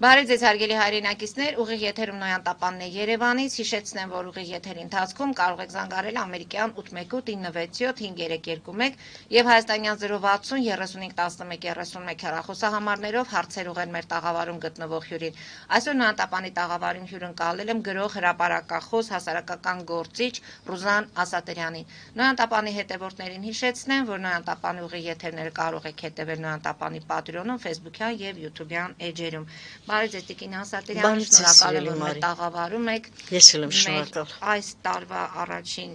Բարև ձեզ հարգելի հայրենակիցներ, ուղիղ եթերում Նոյան Տապանն է Երևանից, հիշեցնեմ, որ ուղիղ եթերի ընթացքում կարող եք զանգարել ամերիկյան 818-967-521 եւ հայաստանյան 060-3511-31 հեռախոսահամարներով հարցեր ուղղել մեր տաղավարում գտնվող հյուրին։ Այսօր Նոյան Տապանի տաղավարին հյուրընկալել եմ գրող, հրապարակախոս, հասարակական գործիչ Ռուզան Ասատրյանին։ Նոյան Տապանի հետևորդներին հիշեցնեմ, որ Նոյան Տապանի ուղիղ եթերները կարող եք հետևել Նոյան Տապանի Patreon-ում, Facebook-յան եւ YouTube-յան էջերում։ Բարև ձեզ Տիկին Ասատրյան, շնորհակալ եմ, որ մեր տաղավարում եք։ Ես էլ եմ շնորհակալ։ Այս տարվա առաջին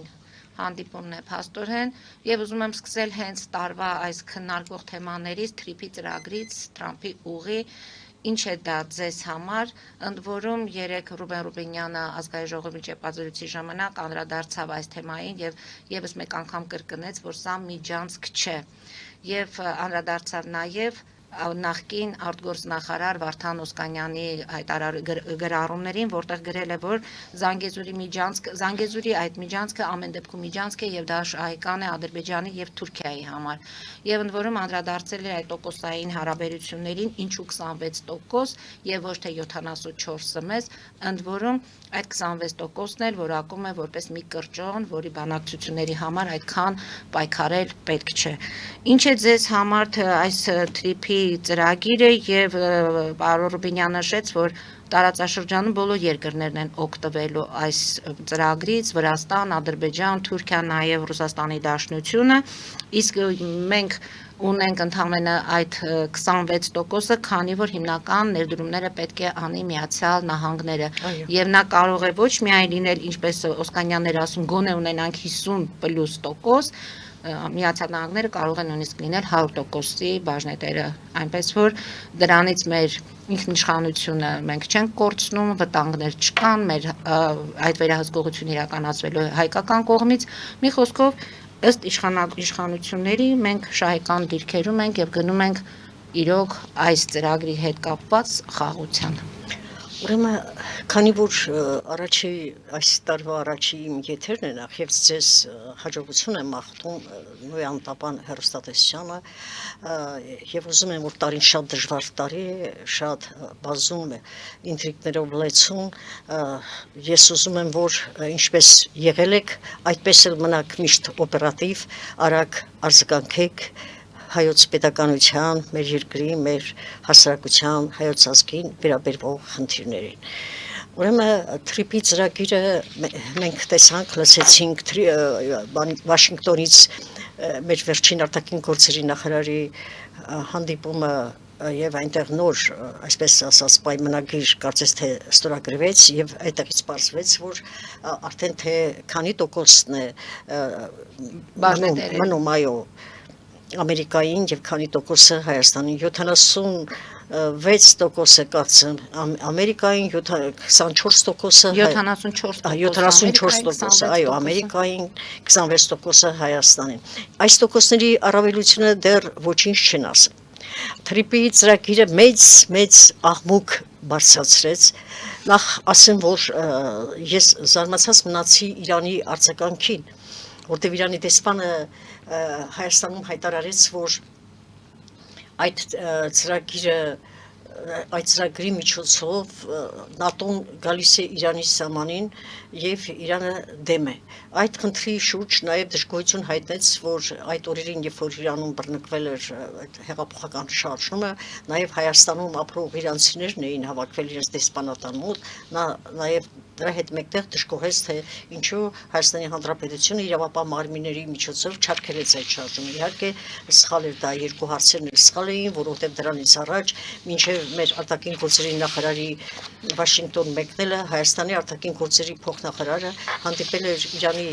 հանդիպումն է փաստորեն եւ ուզում եմ սկսել հենց տարվա այս քննարկող թեմաներից, Թրիփի ծրագրից, Թրամփի ուղի, ինչ է դա ձեզ համար, ընդ որում երեք Ռուբեն Ռուբենյանը ազգային ժողովի ճեպազրույցի ժամանակ անդրադարձավ այս թեմային եւ եւս մեկ անգամ կրկնեց, որ սա միջանցք չէ եւ անդրադարձավ նաեւ նախկին արտգործնախարար Վարդան Օսկանյանի գրառումներին, որտեղ գրել է, որ Զանգեզուրի այդ միջանցքը ամեն դեպքում միջանցք է եւ դա շահեկան է Ադրբեջանի եւ Թուրքիայի համար։ Եվ ընդ որում անդրադարձել է այդ տոկոսային հարաբերություններին, ինչու 26% եւ ոչ թե 74-ը մեզ, ընդ որում այդ 26%-ն էլ որակում է որպես մի կրճոն, որի բանակցությունների համար այդքան պայքարել պետք չէ։ Ինչ է ձեզ համար այս Թրիփի ծրագիրը եւ պարոն Ռուբենյանը նշեց, որ տարածաշրջանում բոլոր երկրներն են օգտվելու այս ծրագրից, Վրաստան, Ադրբեջան, Թուրքիա, նաեւ Ռուսաստանի Դաշնությունը, իսկ մենք ունենք ընդհանրապես այդ 26%-ը, քանի որ հիմնական ներդրումները պետք է անի Միացյալ Նահանգները եւ նա կարող է ոչ միայն լինել, ինչպես Օսկանյանն էր ասում, գոնե ունենանք 50+%, Միացյալ Նահանգները կարող են նույնիսկ լինել 100%-ի բաժնետերը, այնպես որ դրանից մեր ինքնիշխանությունը մենք չենք կորցնում, վտանգներ չկան, մեր այդ վերահսկողությունը իրականացվելու է հայկական կողմից, մի խոսքով ըստ իշխանությունների մենք շահեկան դիրքերում ենք եւ գնում ենք իրոք այս ծրագրի հետ կապված խաղաղության։ Ուրեմն, քանի որ այս տարվա առաջի իմ եթերն է նախ եւ ձեզ հաջողություն եմ մաղթում Նոյան Տապան հեռուստատեսությանը եւ ուզում եմ որ տարին շատ դժվար տարի է, շատ բազում է ինտրիգներով լեցուն, ես ուզում եմ որ ինչպես եղել եք, այդպես էլ մնաք միշտ օպերատիվ, արագ արձագանքեք հայոց պետականության, մեր երկրի, մեր հասարակության, հայոց ազգին վերաբերվող խնդիրներին։ Ուրեմն Թրիփի ծրագիրը մենք տեսանք, լսեցինք Վաշինգտոնից մեր վերջին արտաքին գործերի նախարարի հանդիպումը եւ այնտեղ նոր, այսպես ասած, պայմանագիր կարծես թե ստորագրվեց եւ այդտեղից պարզվեց, որ արդեն թե քանի տոկոսն է մնում այո Ամերիկային եւ քանի տոկոսը Հայաստանին 76% կարծեմ Ամերիկային 24%-ը 74%, այո Ամերիկային 26%-ը Հայաստանին այս տոկոսների առավելությունը դեռ ոչինչ չեն ասում Թրիփի ծրագիրը մեծ աղմուկ բարձրացրեց նախ ասեմ որ ես զարմացած մնացի Իրանի արձագանքին որտեղ Իրանի դեսպանը Հայաստանում հայտարարեց, որ այդ ծրագրի միջոցով ՆԱՏՕ-ն գալիս է Իրանի սահմանին եւ Իրանը դեմ է։ Այդ խնդրի շուրջ նաեւ դժգոհություն հայտնեց, որ այդ օրերին, երբ որ Իրանում բռնկվել էր այդ հեղափոխական շարժումը, նաեւ Հայաստանում ապրող իրանցիներն էին հավաքվել իրենց դեսպանատան մոտ, նա նաեւ դրա հետ մեկտեղ դժգոհեց, թե ինչու Հայաստանի Հանրապետությունը իրավապահ մարմինների միջոցով չարգելեց այդ շարժումը։ Իհարկե սխալ էր դա, երկու հարցերն էլ սխալ էին, որովհետև դրանից առաջ մինչև մեր արտաքին գործերի նախարարի Վաշինգտոն մեկնելը Հայաստանի արտաքին գործերի փոխնախարարը հանդիպել էր Իրանի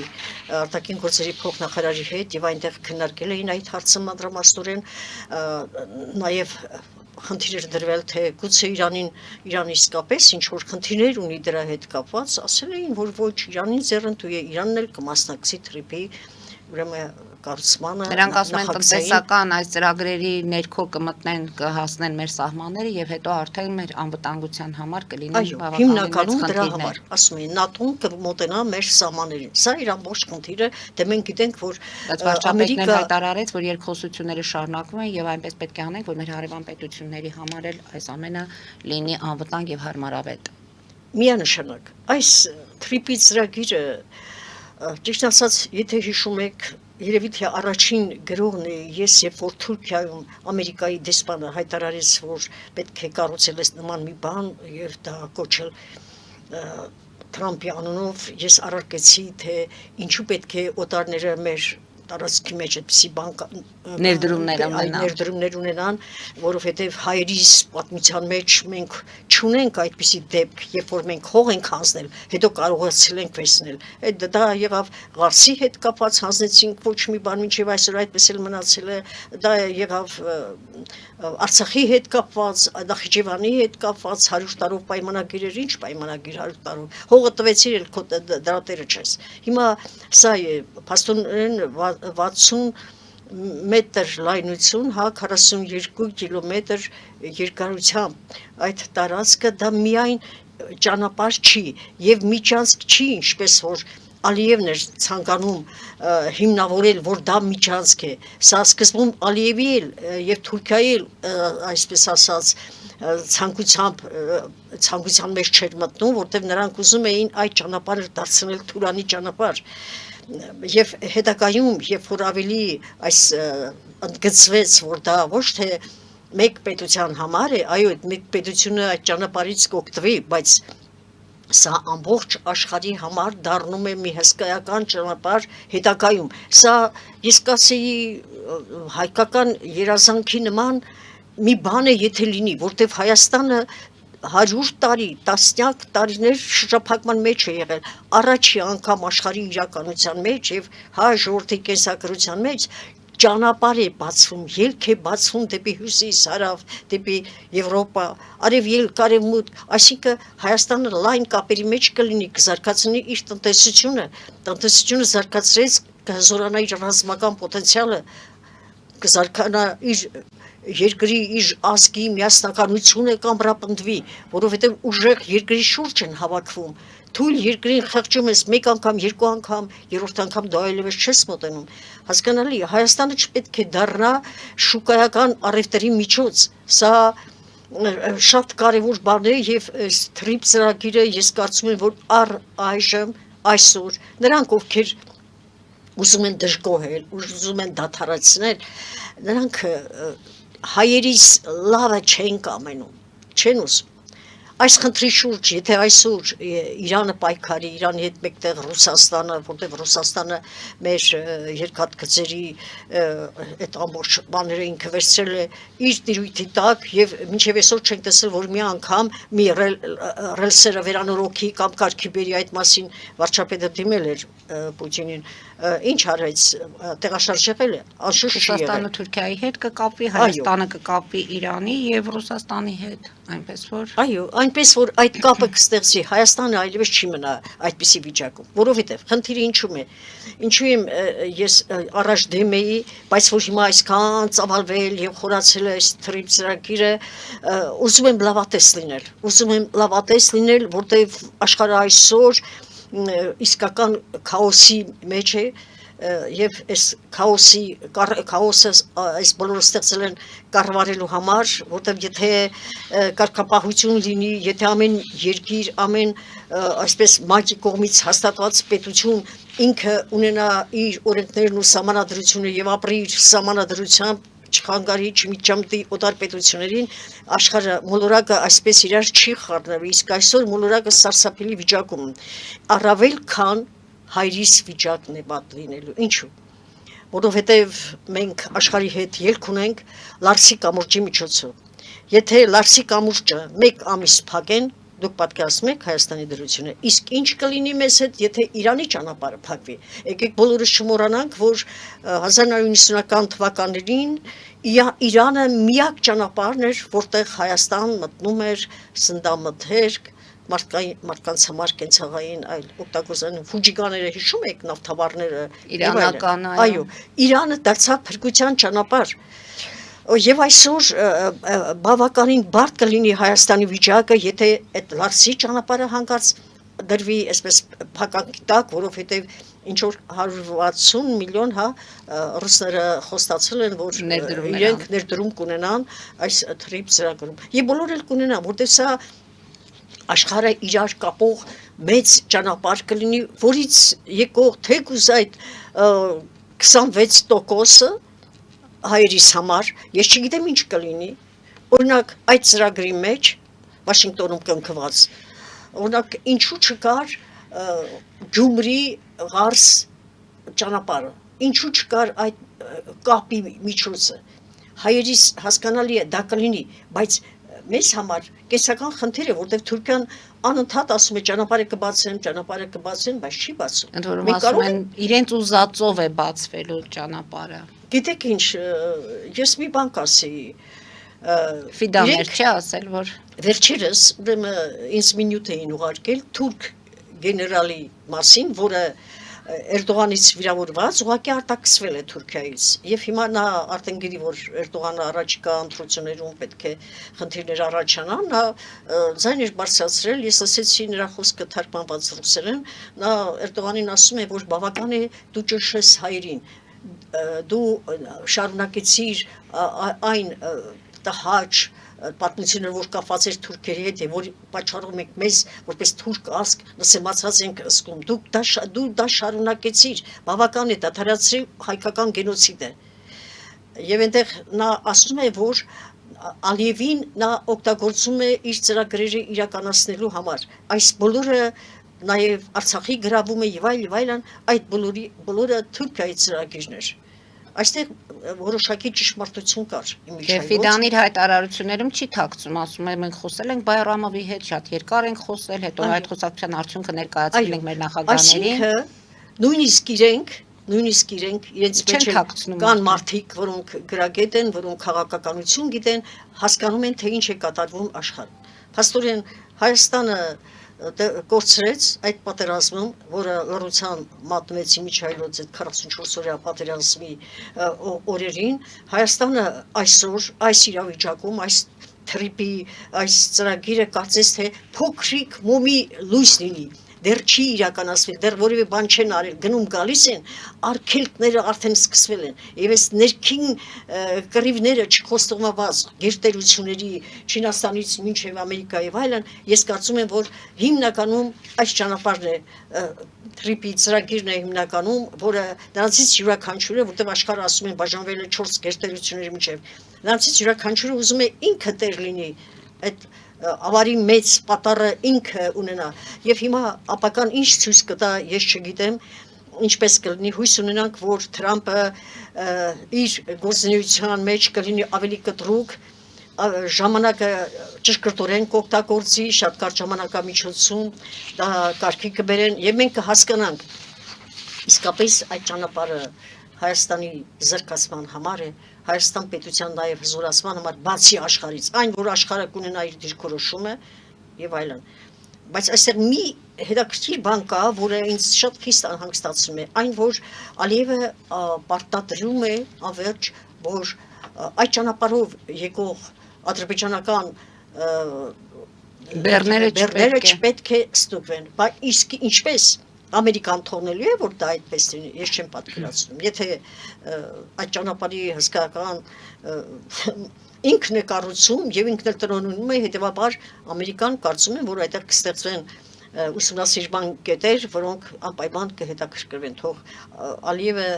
արտաքին գործերի փոխնախարարի հետ եւ այնտեղ քննարկել էին այդ հարցը մանրամասնորեն, նաեւ խնդիրներ դրվել, թե գուցե Իրան իսկապես ինչ-որ խնդիրներ ունի դրա հետ կապված, ասել էին, որ ոչ Իրանին ձեռնտու է, Իրանն էլ կմասնակցի Թրիփի ուրեմն կառուցմանը Նրանք ասում են տնտեսական այս ծրագրերի ներքո կմտնեն, կհասնեն մեր սահմանները եւ հետո արդեն մեր անվտանգության համար կլինեն հիմնականում դրա համար ասում են ՆԱՏՕ-ն կմոտենա մեր սահմաններին։ Սա իր ամբողջ խնդիրը, դե մենք գիտենք, որ Վարչապետն հայտարարեց, որ երկխոսությունները շարունակվում են եւ այնպես պետք է անենք, որ մեր հարևան պետությունների համար էլ այս ամենը լինի անվտանգ եւ հարմարավետ։ Միանշանակ այս թրիպի ծրագիրը ճիշտ ասած, եթե հիշում եք, երևի թե առաջին գրողն է ես, երբ որ Թուրքիայում Ամերիկայի դեսպանը հայտարարեց, որ պետք է կառուցել այս նման մի բան եւ դա կոչել Թրամփի անունով, ես առարկեցի, թե ինչու պետք է օտարները մեր տարածքի մեջ այդպիսի բան ներդրումներ ունենան, որովհետև հայերիս պատմության մեջ մենք չունենք այդպիսի դեպք, երբ որ մենք հող ենք հանձնել, հետո կարողացել ենք վերցնել։ Դա եղավ Ղարսի հետ կապված, հանձնեցինք ոչ մի բան, մինչև այսօր այդպես էլ մնացել է, դա եղավ Արցախի հետ կապված, Նախիջևանի հետ կապված 100 տարով պայմանագիրեր, ինչ պայմանագիր 100 տարով, հողը տվեցիր էլ քո դրա տերը չես։ Հիմա սա է, փաստորեն 60 մետր լայնություն, 42 կիլոմետր երկարությամբ այդ տարածքը դա միայն ճանապարհ չի եւ միջանցք չի, ինչպես որ Ալիևն էր ցանկանում հիմնավորել, որ դա միջանցք է։ Սա սկզբում Ալիևի էլ եւ Թուրքիայի էլ այսպես ասած ցանկության մեջ չէր մտնում, որտեղ նրանք ուզում էին այդ ճանապարհը դարձնել Թուրանի ճանապարհ։ Եվ հետագայում, երբ որ ավելի այս ընդգծվեց, որ դա ոչ թե մեկ պետության համար է, այո, մեկ պետությունը այդ ճանապարհից կօգտվի, բայց սա ամբողջ աշխարհի համար դառնում է մի հսկայական ճանապարհ հետագայում։ Սա ես կասեի հայկական երազանքի նման մի բան է, եթե լինի, որտեղ Հայաստանը 100 տարի, տասնյակ տարիներ շրջափակման մեջ է եղել, առաջի անգամ աշխարհի իրականության մեջ եւ հայ ժողովրդի կենսագրության մեջ ճանապարհ է բացվում, ելք է բացվում դեպի հյուսիս, հարավ, դեպի Եվրոպա, արև ելք, արևմուտք, այսինքն Հայաստանը լայն կապերի մեջ կլինի, կզարգացնի իր տնտեսությունը զարգացրեց, կհզորանա իր ռազմական պոտենցիալը, կզարգանա իր երկրի իր ազգի միասնականությունը կամրապնդվի, որովհետև ուժեղ երկրի շուրջ են հավաքվում, թույլ երկրին խղճում ես մեկ անգամ, երկու անգամ, երրորդ անգամ դա այլևս չես մոտենում։ Հասկանալի, Հայաստանը չպետք է դառնա շուկայական առևտրի միջոց, սա շատ կարևոր բան է եւ թրիպ ծրագիրը ես կարծում եմ, որ այժմ այսօր նրանք ովքեր ուզում են դժգոհել, ուզում են դադարեցնել, նրանք հայերիս լավը չեն կամենում, չեն ուզում։ Այս խնդրի շուրջ, եթե այսօր Իրանը պայքարի, Իրանի հետ մեկտեղ Ռուսաստանը, որտեղ Ռուսաստանը մեր երկաթգծերի այդ ամբողջ բաները ինքը վերցրել է իր տիրույթի տակ եւ մինչեւ այսօր չենք տեսել, որ մի անգամ մի ռելսերը վերանորոգի կամ կարգի բերի այդ մասին վարչապետը դիմել էր Պուտինին, ինչ արեց, տեղաշարժվել է, անշուշտ չի եղել։ Ռուսաստանը Թուրքիայի հետ կկապվի, Հայաստանը կկապվի Իրանի եւ Ռուսաստանի հետ, այնպես որ Այո, այնպես որ այդ կապը կստեղծի, Հայաստանը այլևս չի մնա այդպիսի վիճակում, որովհետև խնդիրը ինչու՞մ է։ Ինչու եմ ես առաջ դեմ էի, բայց որ հիմա այսքան ծավալվել եւ խորացել է այս թրիպ ծրագիրը, ուզում եմ լավատես լինել, որտեղ աշխարհը այսօր իսկական քաոսի մեջ է եւ այս քաոսը այս բոլորը ստեղծել են կառավարելու համար, որտեղ եթե կարգապահություն լինի, եթե ամեն երկիր, ամեն այսպես մակի կողմից հաստատված պետություն ինքը ունենա իր օրենքներն ու սահմանադրությունը եւ ապրի իր սահմանադրությամբ չխանգարի, չմիջամտի օտար պետություններին, աշխարհը մոլորակը այսպես իրար չի խառնվի, իսկ այսօր մոլորակը սարսափելի վիճակում, առավել քան հայրիս վիճակն է բաց լինելու, ինչու, որովհետև մենք աշխարհի հետ ելք ունենք Լարսի կամուրջի միջոցով, եթե Լարսի կամուրջը մեկ ամիս փակեն, դուք պատկերացնում եք Հայաստանի դրությունը, իսկ ինչ կլինի մեզ հետ, եթե Իրանի ճանապարհը փակվի։ Եկեք բոլորս չմոռանանք, որ 1990-ական թվականներին Իրանը միակ ճանապարհն էր, որտեղ Հայաստան մտնում էր սնդամթերք, մարդկանց համար կենցաղային այլ օգտագործան ֆուջիկաները հիշում եք նավթավարները Իրանական, այո Իրանը դարձավ փրկության ճանապարհ եւ այսօր բավականին բարդ կլինի Հայաստանի վիճակը եթե այդ Լարսի ճանապարհը հանկարծ դրվի այսպես փակակտակ որովհետեւ ինչ որ 160 միլիոն ռուսները խոստացել են որ իրենք ներդրում կունենան այս թրիփ ծրագրում եւ բոլորը կունենան որտեղ սա աշխարհը իրար կապող մեծ ճանապարհ կլինի, որից եկող թեկուզ այդ 26%-ը հայերիս համար, ես չգիտեմ ինչ կլինի, օրինակ այդ ծրագրի մեջ Վաշինգտոնում կնքված, օրինակ ինչու չկար Գյումրի Ղարս ճանապարհը, ինչու չկար այդ կապի միջոցը, հայերիս հասկանալի է դա կլինի, բայց մեզ համար կեսական խնդիր է, որտեղ Թուրքիան անընդհատ ասում է ճանապարհը կբացեն, բայց չի բացում։ Ընդ որում ասում են իրենց ուզածով է բացվելու ճանապարհը։ Գիտեք ինչ, ես մի բան կասեի։ Ֆիդաներ չի ասել, որ վերջերս ինձ մի նյութ էին ուղարկել թուրք գեներալի մասին, որը Էրդողանից վիրավորված ուղղակի արտաքսվել է Թուրքիայից եւ հիմա նա արդեն գիտի որ Էրդողանը առաջիկա ընտրություններում պետք է խնդիրներ առաջանան նա ձայներ բարձրացրել ես ասեցի նրա խոսքը թարգմանված ռուսերեն նա Էրդողանին ասում է որ բավական է դու ճշես հայերին դու շարունակեցիր այն տհաճ պատմությունները որ կապված էր թուրքերի հետ եւ որ պատճառում եք մեզ որպես թուրք ազգ նսեմացած ենք զգում դու դա շարունակեցիր բավական է դադարեցրի հայկական գենոցիդը եւ այնտեղ նա ասում է որ Ալիևին նա օգտագործում է իր ծրագրերը իրականացնելու համար այս բոլորը նաեւ Արցախի գրավումը եւ այլն այդ բոլորը Թուրքիայի ծրագիրներ Այստեղ որոշակի ճշմարտություն կար Եվ Ֆիդան իր հայտարարություններում չի թաքցում, ասում է մենք խոսել ենք Բայրամովի հետ, շատ երկար ենք խոսել, հետո այդ խոսակցության արդյունքը ներկայացրել ենք մեր նախագահներին։ Նույնիսկ իրենք իրենց մեջ կան մարդիկ, որոնք գրագետ են, որոնք քաղաքականություն գիտեն, հասկանում են թե ինչ է կատարվում աշխարհում։ Փաստորեն Հայաստանը կորցրեց այդ պատերազմում, որը լռության մատնվեցի միջայլոց այդ 44-օրյա պատերազմի օրերին, Հայաստանը այսօր այս իրավիճակում, այս թրիփի, այս ծրագիրը կարծես թե փոքրիկ մոմի լույս լինի, դեռ չի իրականացվել, դեռ որևէ բան չեն արել, գնում գալիս են, արգելքները արդեն սկսվել են, եւ այս ներքին կռիվները չխոստովնված գերտերությունների Չինաստանից մինչև Ամերիկա եւ այլն, ես կարծում եմ, որ հիմնականում այս ճանապարհն է թրիփի ծրագիրն է հիմնականում, որը նրանցից յուրաքանչյուրը, որտեղ աշխարհը ասում են բաժանվել է 4 գերտերությունների միջև, նրանցից յուրաքանչյուրը ուզում է ինքը տեր լինի այդ ավարի մեծ պատառը ինքը ունենա եւ հիմա ապական ինչ ցույց կտա ես չգիտեմ ինչպես կլինի հույս ունենանք որ Թրամփը իր գործունեության մեջ կլինի ավելի կտրուկ ժամանակը ճշգրտորեն կօգտագործի շատ կարճ ժամանակամիջոցում դա կարգի կբերեն եւ մենք կհասկանանք իսկապես այդ ճանապարհը Հայաստանի զարգացման համար է Հայաստան պետության նաև հզորացման համար բացի աշխարհից, այն որ աշխարհը կունենա իր դիրքորոշումը եւ այլն։ Բայց այստեղ մի հետաքրքիր բան կա, որը ինձ շատ խիստ անհանգստացնում է, այն որ Ալիևը պարտադրում է ավերջ, որ այդ ճանապարհով եկող ադրբեջանական բեռները չպետք է ստուգվեն, բայց իսկ ինչպես Ամերիկան թողնելու է, որ դա այդպես լինի, ես չեմ պատկերացնում, եթե այդ ճանապարհի հսկայական ինքն է կառուցում եւ ինքն էլ տրոնում է, հետեւաբար Ամերիկան կարծում է, որ այդտեղ կստեղծվեն ուսումնասիրման կետեր, որոնք անպայման կհետաքրքրվեն, թող Ալիևը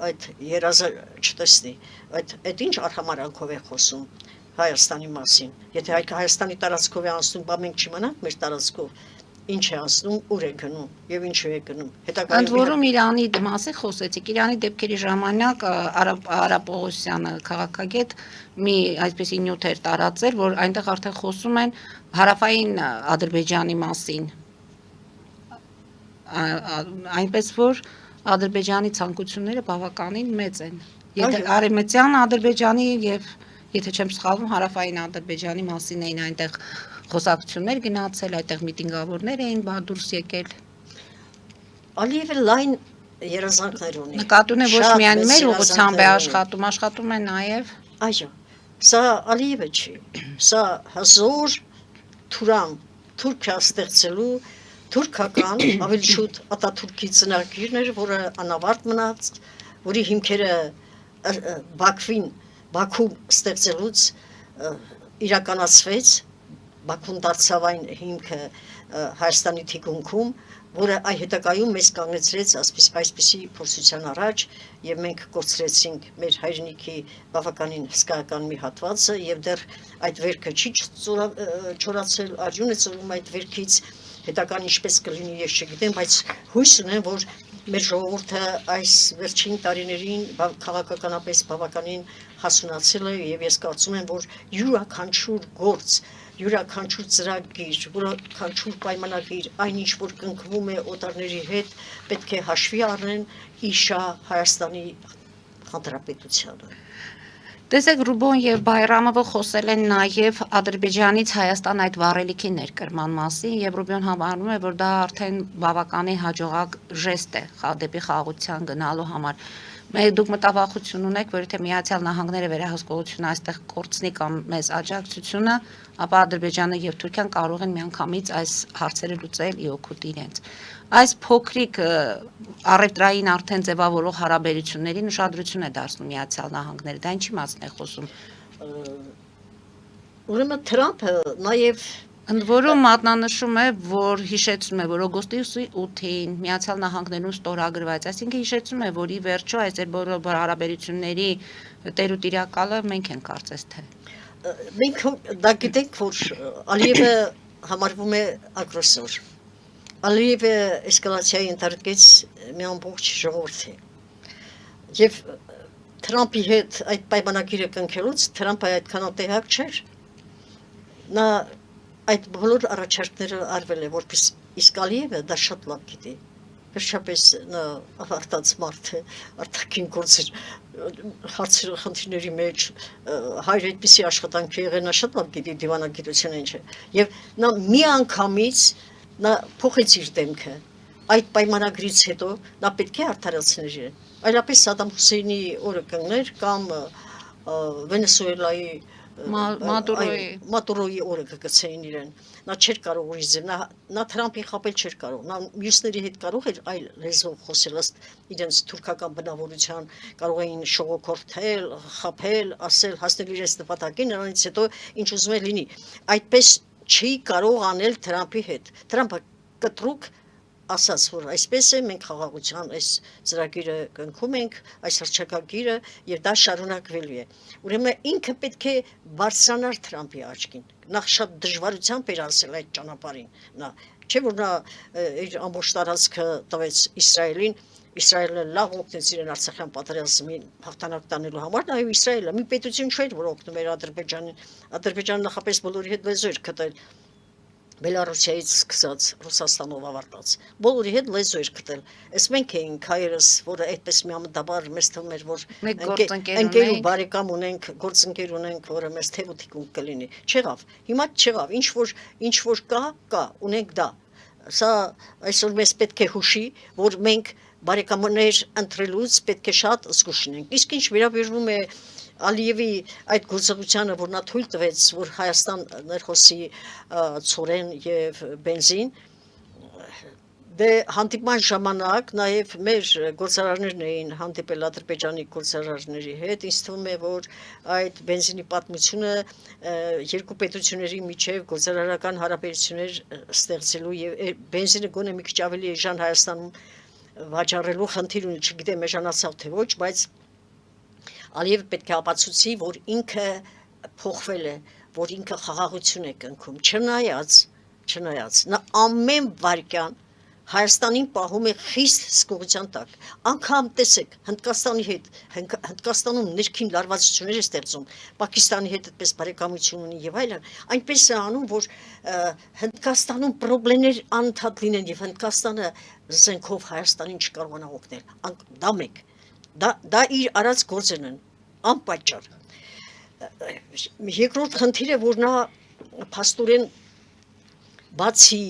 այդ երազը չտեսնի, այդ ինչ արհամարանքով է խոսում Հայաստանի մասին, եթե Հայաստանի տարածքով է անցնում, բա մենք չիմանանք մեր տարածքով ինչ է ասնում, ուր է գնում եւ ինչու է գնում։ Ընդ որում Իրանի մասին խոսեցիք, Իրանի դեպքերի ժամանակ Արա Պողոսյանը քաղաքագետ մի այսպեսի նյութ էր տարածել, որ այնտեղ արդեն խոսում են հարավային Ադրբեջանի մասին։ Այնպես որ Ադրբեջանի ցանկությունները բավականին մեծ են։ Եթե արևմտյան Ադրբեջանի եւ եթե չեմ սխալվում հարավային Ադրբեջանի մասին էին այնտեղ խոսակցություններ գնացել, այդտեղ միտինգավորներ էին դուրս եկել։ Ալիևը լայն երազանքներ ունի։ Նկատուն է ոչ Շատ միայն մեծ մեր ուղղությամբ է երազանքներ ունի։ աշխատում է նաև Այո, սա Ալիևը չի, սա հզոր Թուրքիա ստեղծելու թուրքական ավելի շուտ Ատաթուրքի ծնագիրն էր, որը անավարտ մնաց, որի հիմքերը Բաքվում ստեղծելուց իրականացվեց, Բաքուն դարձավ այն հիմքը Հայաստանի թիկունքում, որը այ հետագայում մեզ կանգնեցրեց այսպիսի փորձության առաջ եւ մենք կորցրեցինք մեր հայրենիքի բավականին հսկայական մի հատվածը եւ դեռ այդ վերքը չի չորացել, արյուն է ծովում այդ վերքից, հետագան ինչպես կլինի ես չգիտեմ, բայց հույս ունեմ, որ մեր ժողովուրդը այս վերջին տարիներին քաղաքականապես բավականին հասունացել է եւ ես կարծում եմ, որ յուրաքանչյուր գործ յուրաքանչյուր ծրագիր, յուրաքանչյուր պայմանագիր, այնինչ որ կնքվում է օտարների հետ, պետք է հաշվի առնեն իշա Հայաստանի Հանրապետությանը։ Տեսեք Ռուբոն եւ Բայրամովը խոսել են նաեւ Ադրբեջանից Հայաստան այդ վառելիքի ներկրման մասին եւ Ռուբոն համարում է, որ դա արդեն բավականին հաջողակ ժեստ է դեպի խաղաղության գնալու համար։ Դուք մտավախություն ունեք, որ եթե Միացյալ Նահանգները վերահսկողությունը այստեղ կորցնի կամ մեծ աջակցությունը, ապա Ադրբեջանը եւ Թուրքիան կարող են միանգամից այս հարցերը լուծել ի օգուտ իրենց։ Այս փոքրիկ առևտրային արդեն ձևավորող հարաբերություններին ուշադրություն է դարձնում Միացյալ Նահանգները, դա ինչի մասն է խոսում։ Ուրեմն Թրամփը նաեւ Ընդ որում մատնանշում է, որ հիշեցնում է, որ օգոստի 8-ին Միացյալ Նահանգներում ստորագրված, այսինքն հիշեցնում է, որ ի վերջո այս բոլոր հարաբերությունների տեր ու տիրակալը մենք ենք կարծես թե։ Մենք դա գիտենք, որ Ալիևը համարվում է ագրեսոր։ Ալիևը էսկալացիայի ընդարկեց մի ամբողջ ժողովրդի։ Եվ Թրամփի հետ այդ պայմանագիրը կնքելուց Թրամփը այդքան տեղյակ չէր։ Նա այդ բոլոր առաջարկները արվել է, որպես իսկ Ալիևը դա շատ լավ գիտի։ Վերջապես նա ավարտած մարդ է, արտաքին գործեր հարցերի խնդիրների մեջ հայր այդպիսի աշխատանք եղել, նա շատ լավ գիտի դիվանագիտությունը ինչ է։ Եվ նա մի անգամից նա փոխեց իր դեմքը։ Այդ պայմանագրից հետո նա պետք է արդարացներ իրեն։ Այլապես Սադամ Հուսեյնի օրը կընկներ կամ Վենեսուելայի Մադուրոյի օրը կգցեին իրեն, նա չէր կարող ուրիշ ձև, նա Թրամփին խապել չէր կարող, նա մյուսների հետ կարող էր այլ լեզվով խոսել, ըստ իրենց թուրքական բնավորության, կարող էին շողոքորթել, խաբել, ասել, հասնել իրենց նպատակին, նրանից հետո ինչ ուզում է լինի, այդպես չի կարող անել Թրամփի հետ, Թրամփը կտրուկ ասաց, որ այսպես է, մենք խաղաղության այս ծրագիրը կնքում ենք, այս հռչակագիրը եւ դա շարունակվելու է։ Ուրեմն ինքը պետք է բարձրանար Թրամփի աչքին։ Նախ շատ դժվարությամբ էր ասել այդ ճանապարհին։ Նա չէ որ նա իր ամբողջ տարածքը տվեց Իսրայելին, Իսրայելը լավ օգնեց իրեն Արցախյան պատերազմին հաղթանակ տանելու համար, նաեւ Իսրայելը մի պետություն չէր, որ օգնում էր Ադրբեջանին։ Ադրբեջանը նախապես բոլորի հետ լեզու էր գտել։ Բելարուսիայից սկսած Ռուսաստանով ավարտած բոլորի հետ լեզու էր գտել։ Այս մենք էինք հայերս, որը այդպես միամտաբար մեզ թվում էր, որ ընկեր ու բարեկամ ունենք, գործընկեր ունենք, որը մեզ թեւոթիկուն կլինի։ Չեղավ։ Հիմա չեղավ։ Ինչ որ կա, ունենք դա։ Սա այսօր մեզ պետք է հուշի, որ մենք բարեկամներ ընտրելուց պետք է շատ զգուշ լինենք։ Իսկ ինչ վերաբերվում է Ալիևի այդ գործողությանը, որ նա թույլ տվեց, որ Հայաստան ներխոսի ցորեն եւ բենզին, դե հանդիպման ժամանակ նաեւ մեր գործարարներն էին հանդիպել Ադրբեջանի գործարարների հետ, ինձ թվում է, որ այդ բենզինի պատմությունը երկու պետությունների միջև գործարարական հարաբերություններ ստեղծելու եւ բենզինը գոնե մի քիչ ավելի էժան Հայաստանում վաճառելու խնդիր ունի, չգիտեմ էժանացավ թե ոչ, բայց Ալիևը պետք է ապացուցի, որ ինքը փոխվել է, որ ինքը խաղաղություն է կնքում, չնայած նա ամեն վայրկյան Հայաստանին պահում է խիստ զգուշության տակ։ Անգամ տեսեք, Հնդկաստանում ներքին լարվածություններ է ստեղծում, Պակիստանի հետ այդպես բարեկամություն ունի եւ այլն, այնպես է անում, որ Հնդկաստանում խնդիրներ անընդհատ լինեն եւ Հնդկաստանը զենքով Հայաստանին չկարողանա օգնել։ Դա մեկ։ Դա իր արած գործերն են, անպատճառ։ Երկրորդ խնդիրը, որ նա փաստորեն բացի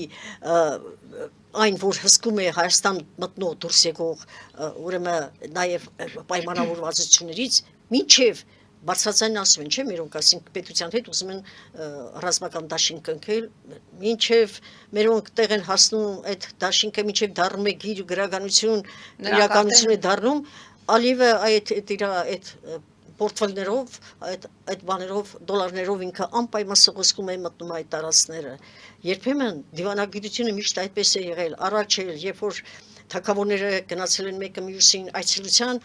այն, որ հսկում է Հայաստան մտնող դուրս եկող ուրեմն նաև պայմանավորվածություններից, մինչև բարձրացան ասում են, չէ՞, մերոնք ասենք պետության հետ ուզում են ռազմական դաշինք կնքել, մինչև մերոնք տեղ են հասնում այդ դաշինքը, մինչև դառնում է գիր ու գրականություն, իրականություն է դառնում, Ալիևը այդ պորտֆելներով, այդ բաներով, դոլարներով ինքը անպայման սողոսկում է մտնում այդ տարածքները։ Երբեմն դիվանագիտությունը միշտ այդպես է եղել, առաջ էլ, երբ որ թագավորները գնացել են մեկը մյուսին այցելության,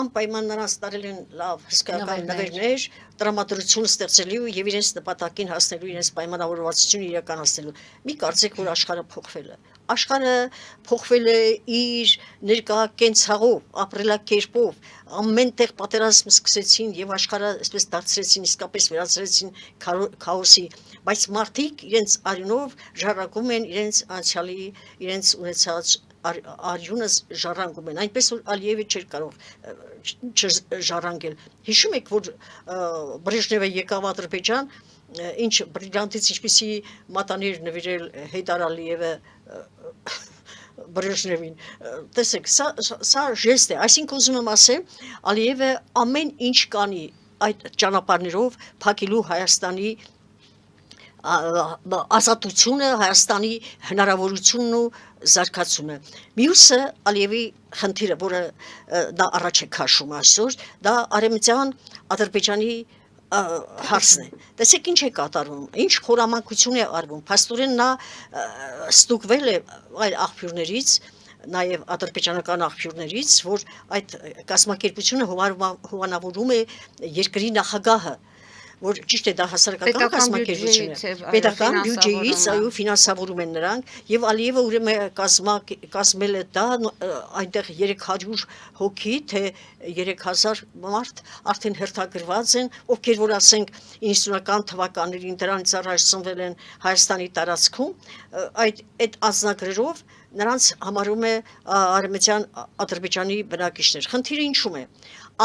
անպայման նրանց տարել են լավ հսկայական նվերներ, տրամադրություն ստեղծելու եւ իրենց նպատակին հասնելու, իրենց պայմանավորվածությունը իրականացնելու։ Մի կարծեք, որ աշխարհը փոխվել է։ Աշխարհը փոխվել է իր ներկա կենցաղով, ապրելակերպով, ամենտեղ պատերազմ սկսեցին եւ աշխարհը այսպես դարձրեցին, իսկապես վերածրեցին քաոսի, բայց մարդիկ իրենց արյունով ժառանգում են իրենց անցյալի, իրենց ունեցած արյունը ժառանգում են, այնպես որ Ալիևը չէր կարող չժառանգել։ Հիշում եք, որ Բրեժնևը եկավ Ադրբեջան, ինչ բրիլյանտից ինչպիսի մատաներ նվիրել Հեյդար Ալիևը Բրեժնևին։ Տեսեք, սա ժեստ է, այսինքն ուզում եմ ասել, Ալիևը ամեն ինչ կանի այդ ճանապարհներով փակելու Հայաստանի ազատությունը, Հայաստանի հնարավորությունն ու զարգացումը։ Մյուսը Ալիևի խնդիրը, որը դա առաջ է քաշում այսօր, դա արևմտյան Ադրբեջանի հարցն է։ Տեսեք ինչ է կատարվում, ինչ խորամանկություն է արվում։ Փաստորեն նա ստուգվել է այլ աղբյուրներից, նաև ադրբեջանական աղբյուրներից, որ այդ կազմակերպությունը հովանավորում է երկրի նախագահը, որ ճիշտ է դա հասարակական կազմակերպություն է, պետական բյուջեից այո ֆինանսավորում են նրանք, եւ Ալիևը ուրեմն կազմել է դա այնտեղ 300 հոգի, թե 3000 մարդ արդեն հերթագրված են, ովքեր որ ասենք 90-ական թվականներին դրանից առաջ ծնվել են Հայաստանի տարածքում, այդ անձնագրերով նրանց համարում է արևմտյան Ադրբեջանի բնակիչներ։ Խնդիրը ինչու՞մ է։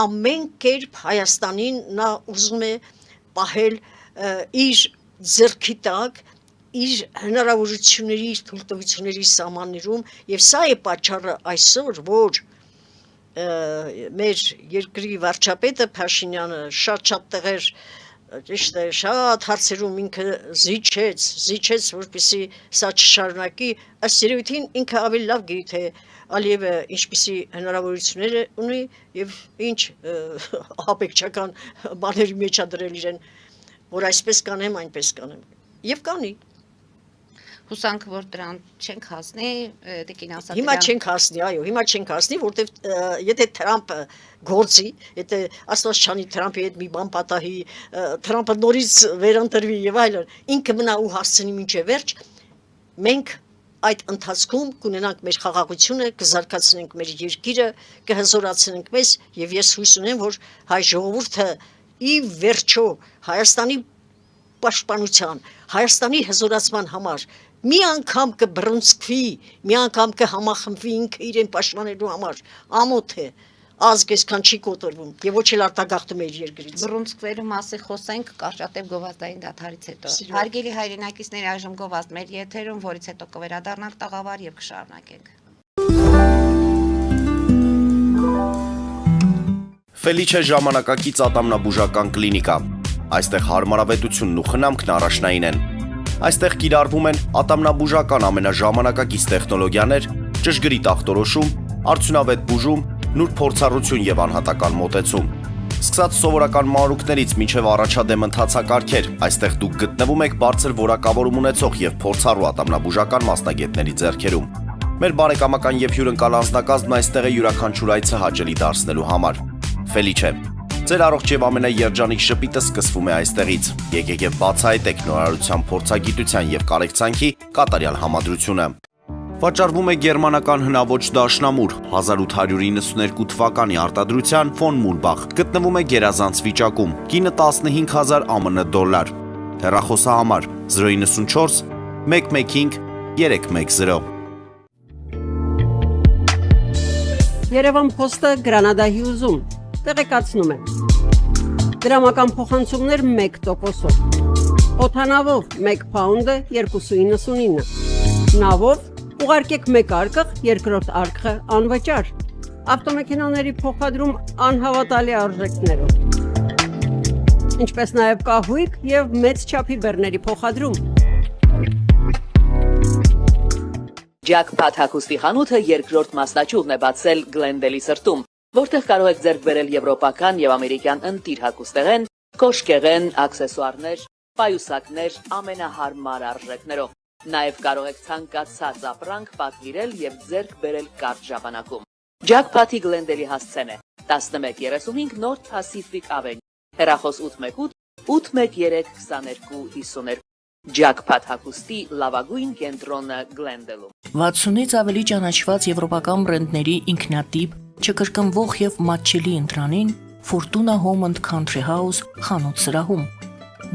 Ամեն կերպ Հայաստանին նա ուզում է պահել իր ձեռքի տակ, իր հնարավորությունների, իր թույլտվությունների սահմաններում, եւ սա է պատճառը այսօր, որ մեր երկրի վարչապետը Փաշինյանը շատ տեղեր ճիշտ է, շատ հարցերում ինքը զիջեց, որպեսզի սա չշարունակի, ըստ երևույթին ինքը ավելի լավ գիտի, թե Ալիևը ինչպիսի հնարավորություններ ունի եւ ինչ ահաբեկչական բաների մեջ դրել իրեն, որ այսպես կանեմ, այնպես կանեմ։ Եվ կանի։ Հուսանք, որ դրան չենք հասնի, Տիկին Ասատրյան։ Հիմա չենք հասնի, այո, հիմա չենք հասնի, որտեվ եթե Թրամփը գործի, եթե Աստված չանի Թրամփի հետ մի բան պատահի, Թրամփը նորից վերընտրվի եւ այլն, ինքը մնա ու հասցնի մինչեւ վերջ, մենք այդ ընթացքում կունենանք մեր խաղաղությունը, կզարգացնենք մեր երկիրը, կհզորացնենք մեզ եւ ես հույս ունեմ, որ հայ ժողովուրդը ի վերջո Հայաստանի պաշտպանության, Հայաստանի հզորացման համար մի անգամ կբռունցքվի, մի անգամ կհամախմբվի ինքը իրեն պաշտպանելու համար, ամոթ է, ազգ այսքան չի կոտրվում եւ ոչ էլ արտագաղթում է իր երկրից։ Բռունցքվելու մասին խոսենք Կարճատև գովազդային դադարից հետո։ Հարգելի հայրենակիցներ, այժմ գովազդ մեր եթերում, որից հետո կվերադառնանք տաղավար եւ կշարունակենք։ Ֆելիչե ժամանակակից ատամնաբուժական կլինիկա։ Այստեղ հարմարավետությունն ու խնամքն առաջնային են։ Այստեղ կիրառվում են ատամնաբուժական ամենաժամանակակից տեխնոլոգիաներ, ճշգրիտ ախտորոշում, արդյունավետ բուժում, նուրբ փորձառություն եւ անհատական մոտեցում։ Սկսած սովորական մանրուքներից մինչև առաջադեմ ընթացակարգեր, այստեղ դուք գտնվում եք բարձր որակավորում ունեցող եւ փորձառու ատամնաբուժական մասնագետների ձեռքերում։ Մեր բարեկամական եւ հյուրընկալ անձնակազմն այստեղ է յուրաքանչյուր այցը հաճելի դարձնելու համար։ Ֆելիչե, ձեր առողջ եւ ամենաերջանիկ շպիտը սկսվում է այստեղից։ Եկեք եւ բացահայտեք նորարարության փորձագիտության եւ կարեկցանքի կատարյալ համադրությունը։ Վաճառվում է գերմանական հնաոճ դաշնամուր 1892 թվականի արտադրության ֆոն Մուրբախ, գտնվում է գերազանց վիճակում, կինը 15000 ԱՄՆ դոլար, հեռախոսահամար 094 115 310։ Երևան փոստը Գրանադայի ուզում, տեղեկացնում է։ Դրամական փոխանցումներ 1%-ով։ Օթանավով 1 փաունդը 2.99։ Նավով ուղարկեք 1 արկղ, երկրորդ արկղը անվճար։ Ավտոմեքենաների փոխադրում անհավատալի արժեքներով։ Ինչպես նաև կահույք եւ մեծ չափի բեռների փոխադրում։ Jackpot հագուստի խանութը երկրորդ մասնաճյուղն է բացել Գլենդելի սրտում, որտեղ կարող եք ձեռք բերել եվրոպական եւ ամերիկյան ընտիր հագուստեղեն, կոշկեղեն, աքսեսուարներ, պայուսակներ ամենահարմար արժեքներով։ Նաև կարող եք ցանկացած ապրանք պատվիրել եւ ձեռք բերել կարճ ժամանակում։ Jackpot-ի Գլենդելի հասցեն է 1135 North Pacific Avenue, հեռախոս 818 813 2252։ Jackpot հագուստի լավագույն կենտրոնը Գլենդելում։ 60-ից ավելի ճանաչված եվրոպական բրենդների ինքնատիպ, չկրկնվող եւ մատչելի ընտրանին Fortuna Home and Country House խանութ սրահում։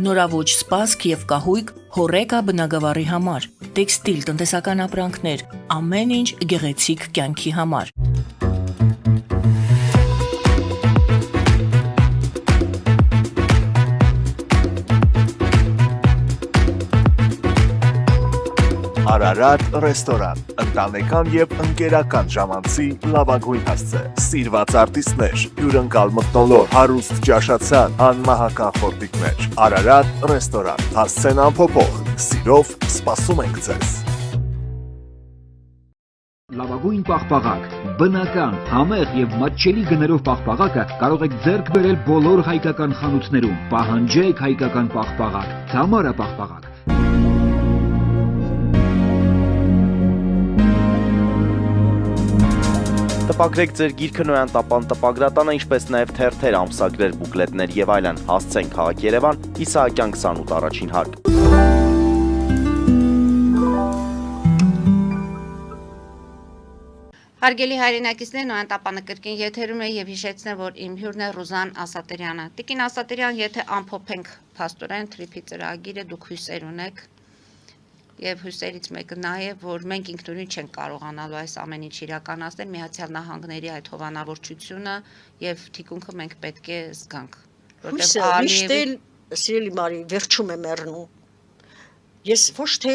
Նորավոճ սպասք եւ կահույք հորեկա բնագավառի համար, տեքստիլ տնտեսական ապրանքներ, ամեն ինչ գեղեցիկ կյանքի համար։ Արարատ ռեստորան, ընտանեկան եւ ընկերական ժամանցի լավագույն հասցե, սիրված արտիստներ, հյուրընկալ մթնոլորտ, հարուստ ճաշացան, անմահական խորտիկներ։ Արարատ ռեստորան, հասցեն անփոփոխ, սիրով սպասում ենք ձեզ։ Լավագույն պաղպաղակ, բնական, համեղ եւ մատչելի գներով պաղպաղակը կարող եք ձեռք բերել բոլոր հայկական խանութներում։ Պահանջեք հայկական պաղպաղակ, Թամարա պաղպաղակ։ Տպագրեք ձեր գիրքը Նոյան տապան տպագրատանը, ինչպես նաև թերթեր, ամսագրեր, բուկլետներ եւ այլն։ Հասցեն քաղաք Երևան, Իսահակյան 28 առաջին հարկ։ Հարգելի հայրենակիցներ, Նոյան տապանը կրկին եթերում է եւ հիշեցնեմ, որ իմ հյուրն է Ռուզան Ասատերյանը։ Տիկին Ասատերյան, եթե ամփոփենք փաստորեն թրիփի ծրագիրը, դուք հույսեր ունեք եւ հույսերից մեկը նա է, որ մենք ինքնուրույն չենք կարողանալու այս ամեն ինչ իրականացնել, Միացյալ Նահանգների այդ հովանավորչությունը եւ թիկունքը մենք պետք է զգանք, Հույսը միշտ էլ, սիրելի Մարի, վերջում է մեռնում։ Ես ոչ թե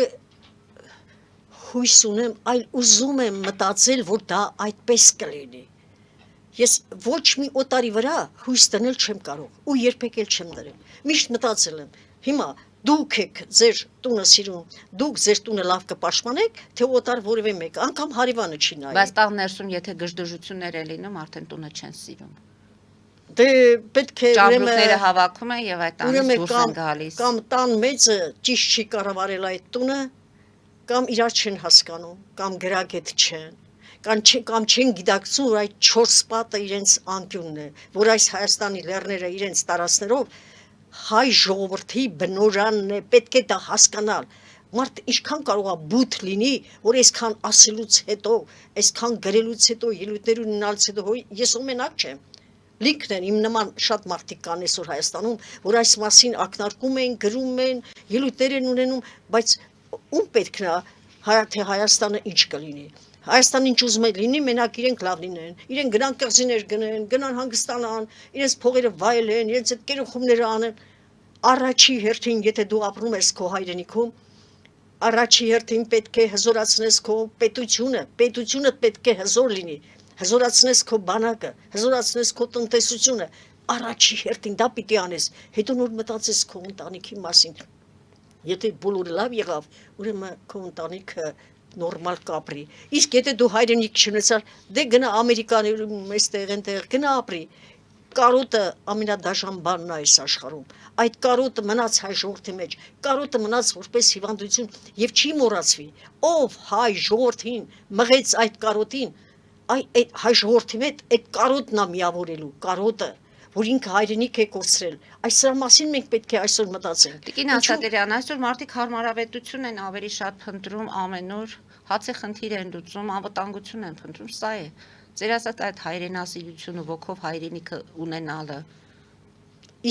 հույս ունեմ, այլ ուզում եմ մտածել, որ դա այդպես կլինի։ Ես ոչ մի օտարի վրա հույս դնել չեմ կարող ու երբեք էլ չեմ դրել։ Միշտ մտածել եմ, հիմա դուք եք ձեր տունը սիրում, դուք ձեր տունը լավ կպաշտպանեք, թե օտար որևէ մեկ, անգամ հարևանը չի նայի։ Բայց տաղ ներսում եթե գժդժություններ է լինում, արդեն տունը չեն սիրում։ Դե պետք է Ճամբրուկները հավաքում են եւ այդ տանից դուրս են գալիս։ Կամ տան մեծը ճիշտ չի կառավարել այդ տունը, կամ իրար չեն հասկանում, կամ գրագետ չեն, կամ չեն գիտակցում, որ այդ 4 պատը իրենց անկյունն է, որ այս Հայաստանի լեռները իրենց տարածքներով հայ ժողովրդի բնորանն է, պետք է դա հասկանալ։ Մարդ ինչքան կարող է բութ լինի, որ այսքան ասելուց հետո, այսքան գրելուց հետո, ելույթներ ունենալուց հետո, ես մենակ չեմ։ Լիքն են, իմ նման շատ մարդիկ կան այսօր Հայաստանում, որ այս մասին ակնարկում են, գրում են, ելույթներ են ունենում, բայց ում պետք է թե Հայաստանը ինչ կլինի։ Հայաստանը ինչ ուզում է լինի, մենակ իրենք լավ լինեն, իրենք գնան կղզիներ գնեն, գնան հանգստանան, իրենց փողերը վայելեն, իրենց այդ կերոխումները անեն։ Առաջի հերթին, եթե դու ապրում ես քո հայրենիքում, առաջի հերթին պետք է հզորացնես քո պետությունը պետք է հզոր լինի, հզորացնես քո բանակը, հզորացնես քո տնտեսությունը, առաջի հերթին դա պիտի անես, հետո նոր մտածես քո ընտանիքի մասին։ Եթե բոլորը լավ եղավ, ուրեմն քո ընտանիքը նորմալ կապրի։ Իսկ եթե դու հայրենիք չունեցար, դե գնա Ամերիկաներում, այստեղ այնտեղ գնա ապրի։ Կարոտը ամենադաժան բանն է այս աշխարհում։ Այդ կարոտը մնաց հայ ժողովրդի մեջ, կարոտը մնաց որպես հիվանդություն եւ չի մոռացվի։ Ով հայ ժողովրդին մղեց այդ կարոտին, այդ հայ ժողովրդի մեջ այդ կարոտն է միավորելու, կարոտը, որ ինքը հայրենիք է կորցրել։ Այսրա մասին մենք պետք է այսօր մտածենք։ Տիկին Ասատերյան, այսօր մարդիկ հարմարավետություն են ավելի շատ փնտրում ամենուր, հացի խնդիր են լուծում, անվտանգություն են փնտրում, սա է։ Ձեր ասած այդ հայրենասիրությունը, ոգով հայրենիքը ունենալը։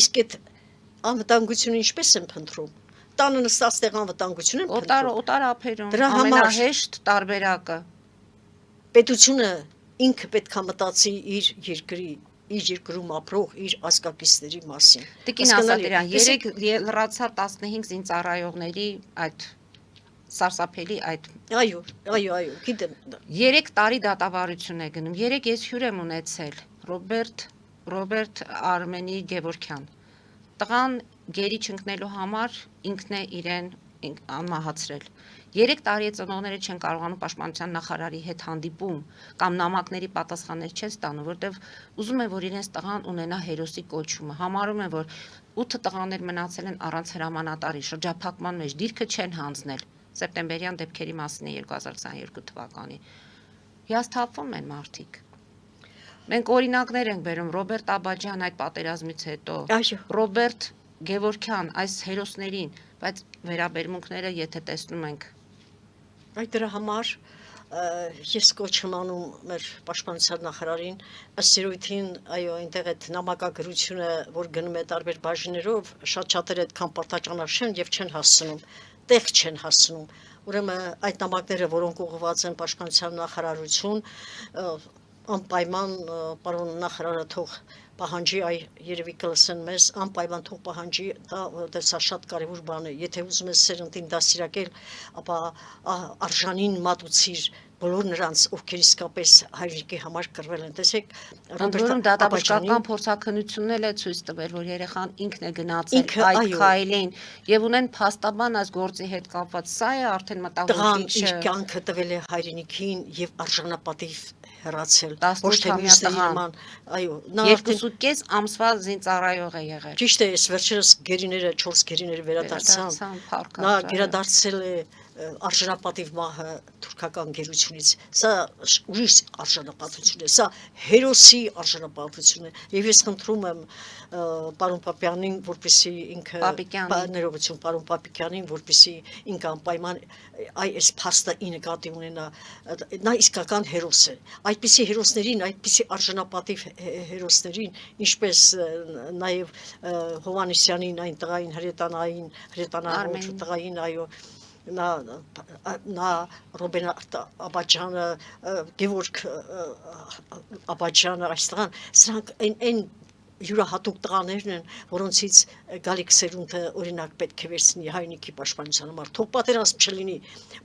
Իսկ այդ անվտանգությունը ինչպես են փնտրում։ Տանը նստած տեղ անվտանգություն են փնտրում։ Օտար ափերում, Դրա համար ամենահեշտ տարբերակը։ պետությունը ինքը պետք է մտածի իր երկրի իր երկրում ապրող իր ազգակիցների մասին։ Տիկին Ասատրյան, 3 լրացավ 15 զինծառայողների այդ սարսափելի այդ Այո, գիտեմ։ 3 տարի դատավարություն է գնում։ 3 ես հյուր եմ ունեցել Ռոբերտ Արմենի Գևորքյան։ Տղան գերի չընկնելու համար ինքն է իրեն անմահացրել։ 3 տարի է ծնողները չեն կարողանում պաշտպանության նախարարի հետ հանդիպում կամ նամակների պատասխաններ չեն ստանում, որտեվ ուզում են, որ իրենց տղան ունենա հերոսի կոչումը։ Համարում են, որ 8 տղաներ մնացել են առանց հրամանատարի, շրջափակման մեջ դիրքը չեն հանձնել։ Սեպտեմբերյան դեպքերի մասին է 2022 թվականի։ Հիասթափվում են մարդիկ։ Մենք օրինակներ ենք բերում Ռոբերտ Աբաջյան այդ պատերազմից հետո, Այո։ Ռոբերտ Գևորքյան այս հերոսներին, բայց վերաբերմունքները եթե տեսնում ենք Այդ դրա համար ես կոչ եմ անում մեր պաշտպանության նախարարին ըստ երևույթին, այո, այնտեղ այդ նամակագրությունը, որ գնում է տարբեր բաժիններով, շատ շատերը այդքան պարտաճանաչ չեն եւ չեն հասցնում, տեղ չեն հասցնում։ Ուրեմն այդ նամակները, որոնք ուղղված են պաշտպանության նախարարություն, անպայման պարոն նախարարը թող պահանջի, երևի կլսեն մեզ, անպայման թող պահանջի, դա սա շատ կարևոր բան է, եթե ուզում ես սերնդին դաստիարակել, ապա արժանին մատուցիր բոլոր նրանց, ովքեր իսկապես հայրենիքի համար կռվել են, տեսեք, Ընդորում դատաբժշկական փորձաքննությունն էլ է ցույց տվել, որ երեխան ինքն է գնացել այդ քայլին եւ ունեն փաստաբան այս գործի հետ կապված, սա է արդեն մտահոգիչը։ Իր կյանքը տվել է հայրենիքին եւ արժանապատիվ հեռացել, ոչ թե մյուսների նման, այո, 2.5 ամսվա զինծառայող է եղել։ Ճիշտ է, այս վերջերս գերիները, 4 գերիները վերադարձան, նա գերադարձել է արժանապատիվ մահը թուրքական գերությունից, սա ուրիշ արժանապատվություն է, սա հերոսի արժանապատվություն է, եւ ես խնդրում եմ պարոն Պապյանին, որպեսզի ինքը ներողություն պարոն Պապիկյանին, որպեսզի ինքը անպայման այս փաստը ի նկատի ունենա, նա իսկական հերոս է, այդպիսի հերոսներին, այդպիսի արժանապատիվ հերոսներին, ինչպես նաեւ Հովանեսյանին, այն տղային հրետանային տղային, այո, նա Ռոբեն Աբաջյանը, Գևորգ Աբաջյանը, այս տղան, սրանք այն յուրահատուկ տղաներն են, որոնցից գալիք սերունդը օրինակ պետք է վերցնի հայրենիքի պաշտպանության համար, թող պատերազմ չլինի,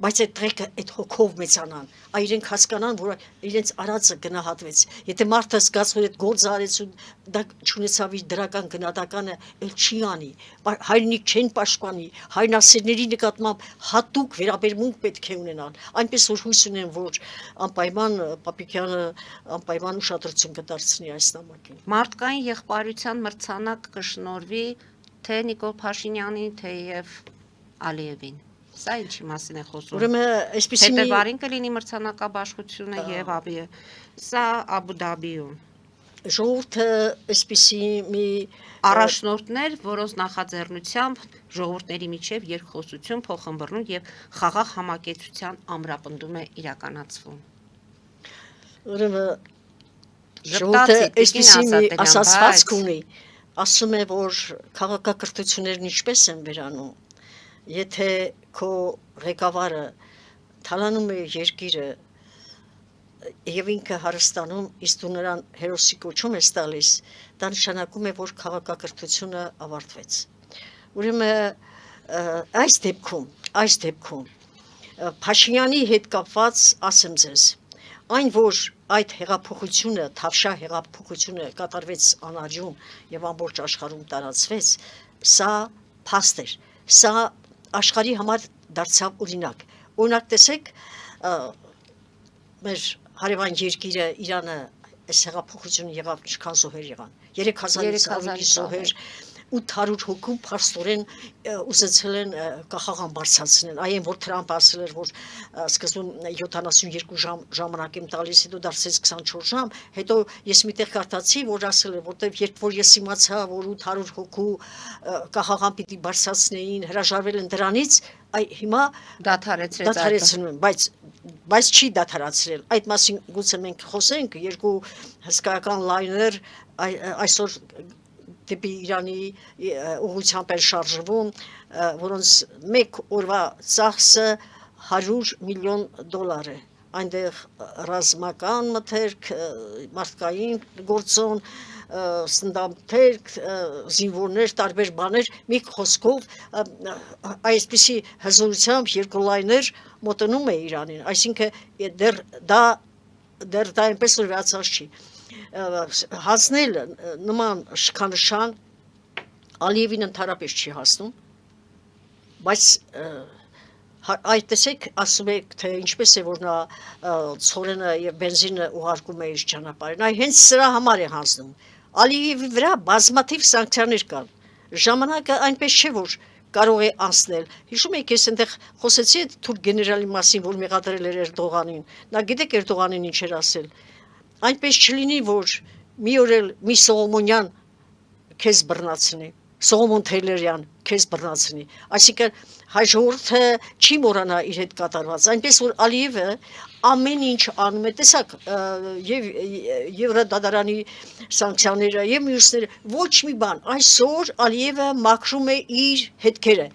բայց այդ տղեկը այդ հոգով մեծանան, իրենք հասկանան, որ իրենց արածը գնահատվեց, եթե մարդը զգաց, որ այդ գործը արեց ու դա չունեցավ իր դրական գնահատականը, էլ չի անի, հայրենիք չեն պաշտպանի, հայրենասերների նկատմամբ հատուկ վերաբերմունք պետք է ունենան, այնպես որ հույս ունեմ, որ անպայման Պապիկյանը անպայման ուշադրություն կդարձնի այս նամակին։ Մարդկային եղբայրության մրցանակ կշնորհվի թե Նիկոլ Փաշինյանին, թե եւ Ալիևին։ Սա ինչի մասին է խոսում։ Ուրեմն այսպեսի Հետևարին կլինի մրցանակաբաշխությունը եւ Աբիը։ Սա Աբու Դաբիում։ Ժողովուրդը այսպեսի մի առաջնորդներ, որոնց նախաձեռնությամբ ժողովուրդների միջև երկխոսություն, փոխհմբռնում եւ խաղաղ համակեցության ամրապնդում է իրականացվում։ Ուրեմն ժողովուրդը այսպեսի մի ասացվածք ունի, ասում է, որ քաղաքակրթություններն ինչպես են վերանում, եթե քո ղեկավարը թալանում է երկիրը եւ ինքը հարստանում, իսկ դու նրան հերոսի կոչում ես տալիս, դա նշանակում է, որ քաղաքակրթությունը ավարտվեց։ Ուրեմն այս դեպքում Փաշինյանի հետ կապված ասեմ ձեզ, այն որ այդ հեղափոխությունը, Թավշյա հեղափոխությունը կատարվեց անարյուն եւ ամբողջ աշխարհում տարածվեց, սա փաստ էր, սա աշխարհի համար դարձավ օրինակ։ Օրինակ տեսեք, մեր հարևան երկիրը Իրանը այս հեղափոխությունը եղավ ինչքան զոհեր եղան, 3000-ից ավելի զոհեր, 800 հոգու փաստորեն ուզեցել են կախաղան բարձրացնել, այն որ Թրամփը ասել էր, որ սկզբում 72 ժամանակ եմ տալիս, հետո դարձեց 24 ժամ, հետո ես միտեղ կարդացի, որ ասել էր, որտեվ երբ որ ես իմացա, որ 800 հոգու կախաղան պիտի բարձրացնեին, հրաժարվել են դրանից, հիմա դադարեցնում են, բայց չի դադարացրել։ Այդ մասին գուցե մենք խոսենք, երկու հսկայական լայներ այսօր դեպի Իրանի ուղղությամբ են շարժվում, որոնց մեկ օրվա ծախսը $100 միլիոն է, այնտեղ ռազմական մթերք, մարդկային գործոն, սնդամթեր, զինվորներ, տարբեր բաներ, մի խոսքով այսպիսի հզորությամբ երկու լայներ մոտենում է Իրանին, այսինքն դեռ դա այնպես որ վերացած չի։ Հասնել նման շքանշան Ալիևին ընդհանրապես չի հասնում, բայց այդ տեսեք ասում եք թե ինչպես է որ նա ցորենը եւ բենզինը ուղարկում է իր ճանապարհին, այ հենց սրա համար է հանձնում։ Ալիևի վրա բազմաթիվ սանկցիաներ կան։ Ժամանակը այնպես չէ որ կարող է անցնել։ Հիշում եք ես այնտեղ խոսեցի այդ թուրք գեներալի մասին, որ մեղադրել էր Էրդողանին։ Նա գիտեք Էրդողանին ինչ էր ասել։ Այնպես չլինի որ մի օր էլ մի Սողոմոնյան քեզ բռնացնի, Սողոմոն Թեյլերյան քեզ բռնացնի։ Այսինքն հայ ժողովուրդը չի մոռանա իր հետ կատարված, այնպես որ Ալիևը ամեն ինչ անում է, տեսակ եւ Եվրոդատարանի սանկցիաները եւ մյուսները, ոչ մի բան, այսօր Ալիևը մաքրում է իր հետքերը,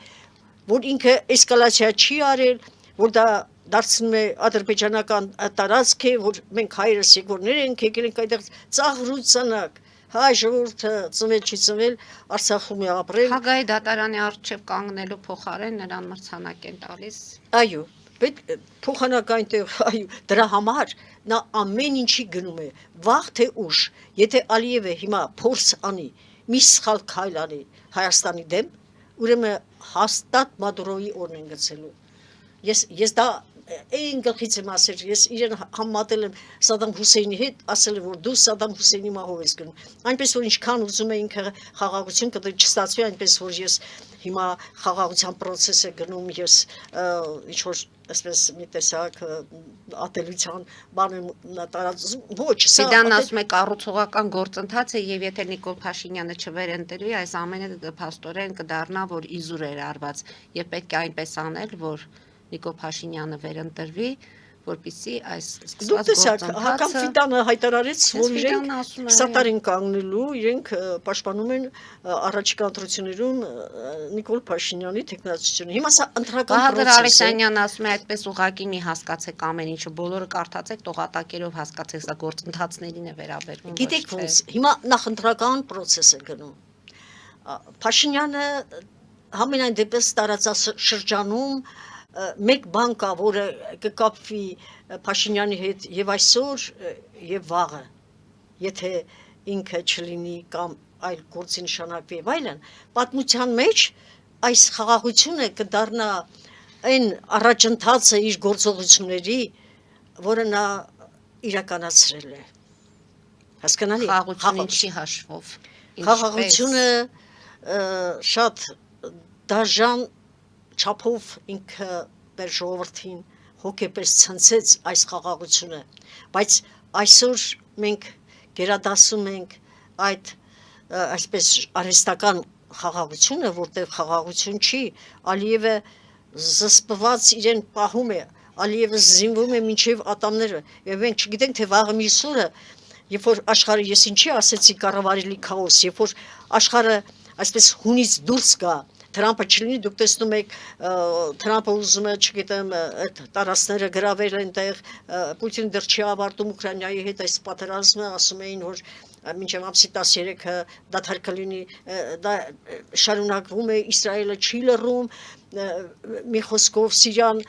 որ ինքը էսկալացիա չի արել, որ դա դարձնում է ադրբեջանական տարածք է, որ մենք հայրս եկորներ ենք, եկել ենք այդտեղ ծաղրուցանակ, հայ ժողովուրդը ծնվել չի ծնվել, Արցախում է ապրել։ Հագայի դատարանի առջև կանգնելու փոխարեն նրան մրցանակ են տալիս։ Այո, պետք փոխանակ այնտեղ, այո, դրա համար նա ամեն ինչի գնում է, վաղ թե ուշ, եթե Ալիևը հիմա փորձ անի, մի սխալ քայլ անի Հայաստանի դեմ, ուրեմն հաստատ Մադուրոյի օրն են գցելու։ Ես դա այն գլխից եմ ասել, ես իրեն համատել եմ Սադամ Հուսեյնի հետ, ասել եմ, որ դու Սադամ Հուսեյնի մահով ես գնում։ Այնպես որ ինչքան ուզում է ինքը խաղաղություն կդի չստացվի, այնպես որ ես հիմա խաղաղության process է գնում, ես ինչ որ այսպես մի տեսակ ատելության բան եմ տարածում։ Ոչ, սա Ֆիդան ասում է կառուցողական գործընթաց է եւ եթե Նիկոլ Փաշինյանը չվերընտրվի, այս ամենը փաստորեն կդառնա, որ իզուր էր արված եւ պետք է այնպես անել, որ Նիկոլ Փաշինյանը վերընտրվի, որպեսզի այս սկսված գործընթացը Հակամ Ֆիդանը հայտարարեց, որ իրենք սատար են կանգնելու, իրենք պաշտպանում են առաջիկա ընտրություններում Նիկոլ Փաշինյանի թեկնածությունը։ Հիմա սա ընտրական Բահադր process է։ Ալիսյանյանն ասում է այդպես ուղղակի մի հասկացեք ամեն ինչը, բոլորը կարդացեք, տողատակերով հասկացեք, սա գործընթացներին է վերաբերվում։ Գիտեք ոնց, հիմա նախընտրական process է գնում։ Փաշինյանը համենայն դեպս տարածաշրջանում մեկ բան կա, որը կկապվի Փաշինյանի հետ եւ այսօր եւ վաղը, եթե ինքը չլինի կամ այլ գործի նշանակվի եւ այլն, պատմության մեջ այս խաղաղությունը կդառնա այն առաջընթացը իր գործողությունների, որը նա իրականացրել է։ Հասկանալի։ Խաղաղությունը ինչի հաշվով։ Խաղաղությունը շատ դաժան չափով ինքը մեր ժողովրդին հոգեպես ցնցեց այս խաղաղությունը, բայց այսօր մենք գերադասում ենք այդ այսպես արհեստական խաղաղությունը, որտեղ խաղաղություն չի, Ալիևը զսպված իրեն պահում է, Ալիևը զինվում է մինչև ատամները, եւ մենք չգիտենք թե վաղը մյուս օրը, երբ որ աշխարհը ես ինչի ասեցի կառավարելի քաոս, երբ որ աշխարհը այսպես հունից դուրս գա, Թրամփը չլինի, դուք տեսնում եք Թրամփը ուզում է, չգիտեմ, այդ տարածքները գրավել այնտեղ, Պուտինը դեռ չի ավարտում Ուկրաինայի հետ այս պատերազմը, ասում էին, որ մինչև ամսի 13-ը դադար կլինի, դա շարունակվում է, Իսրայելը չի լռում, մի խոսքով Սիրիան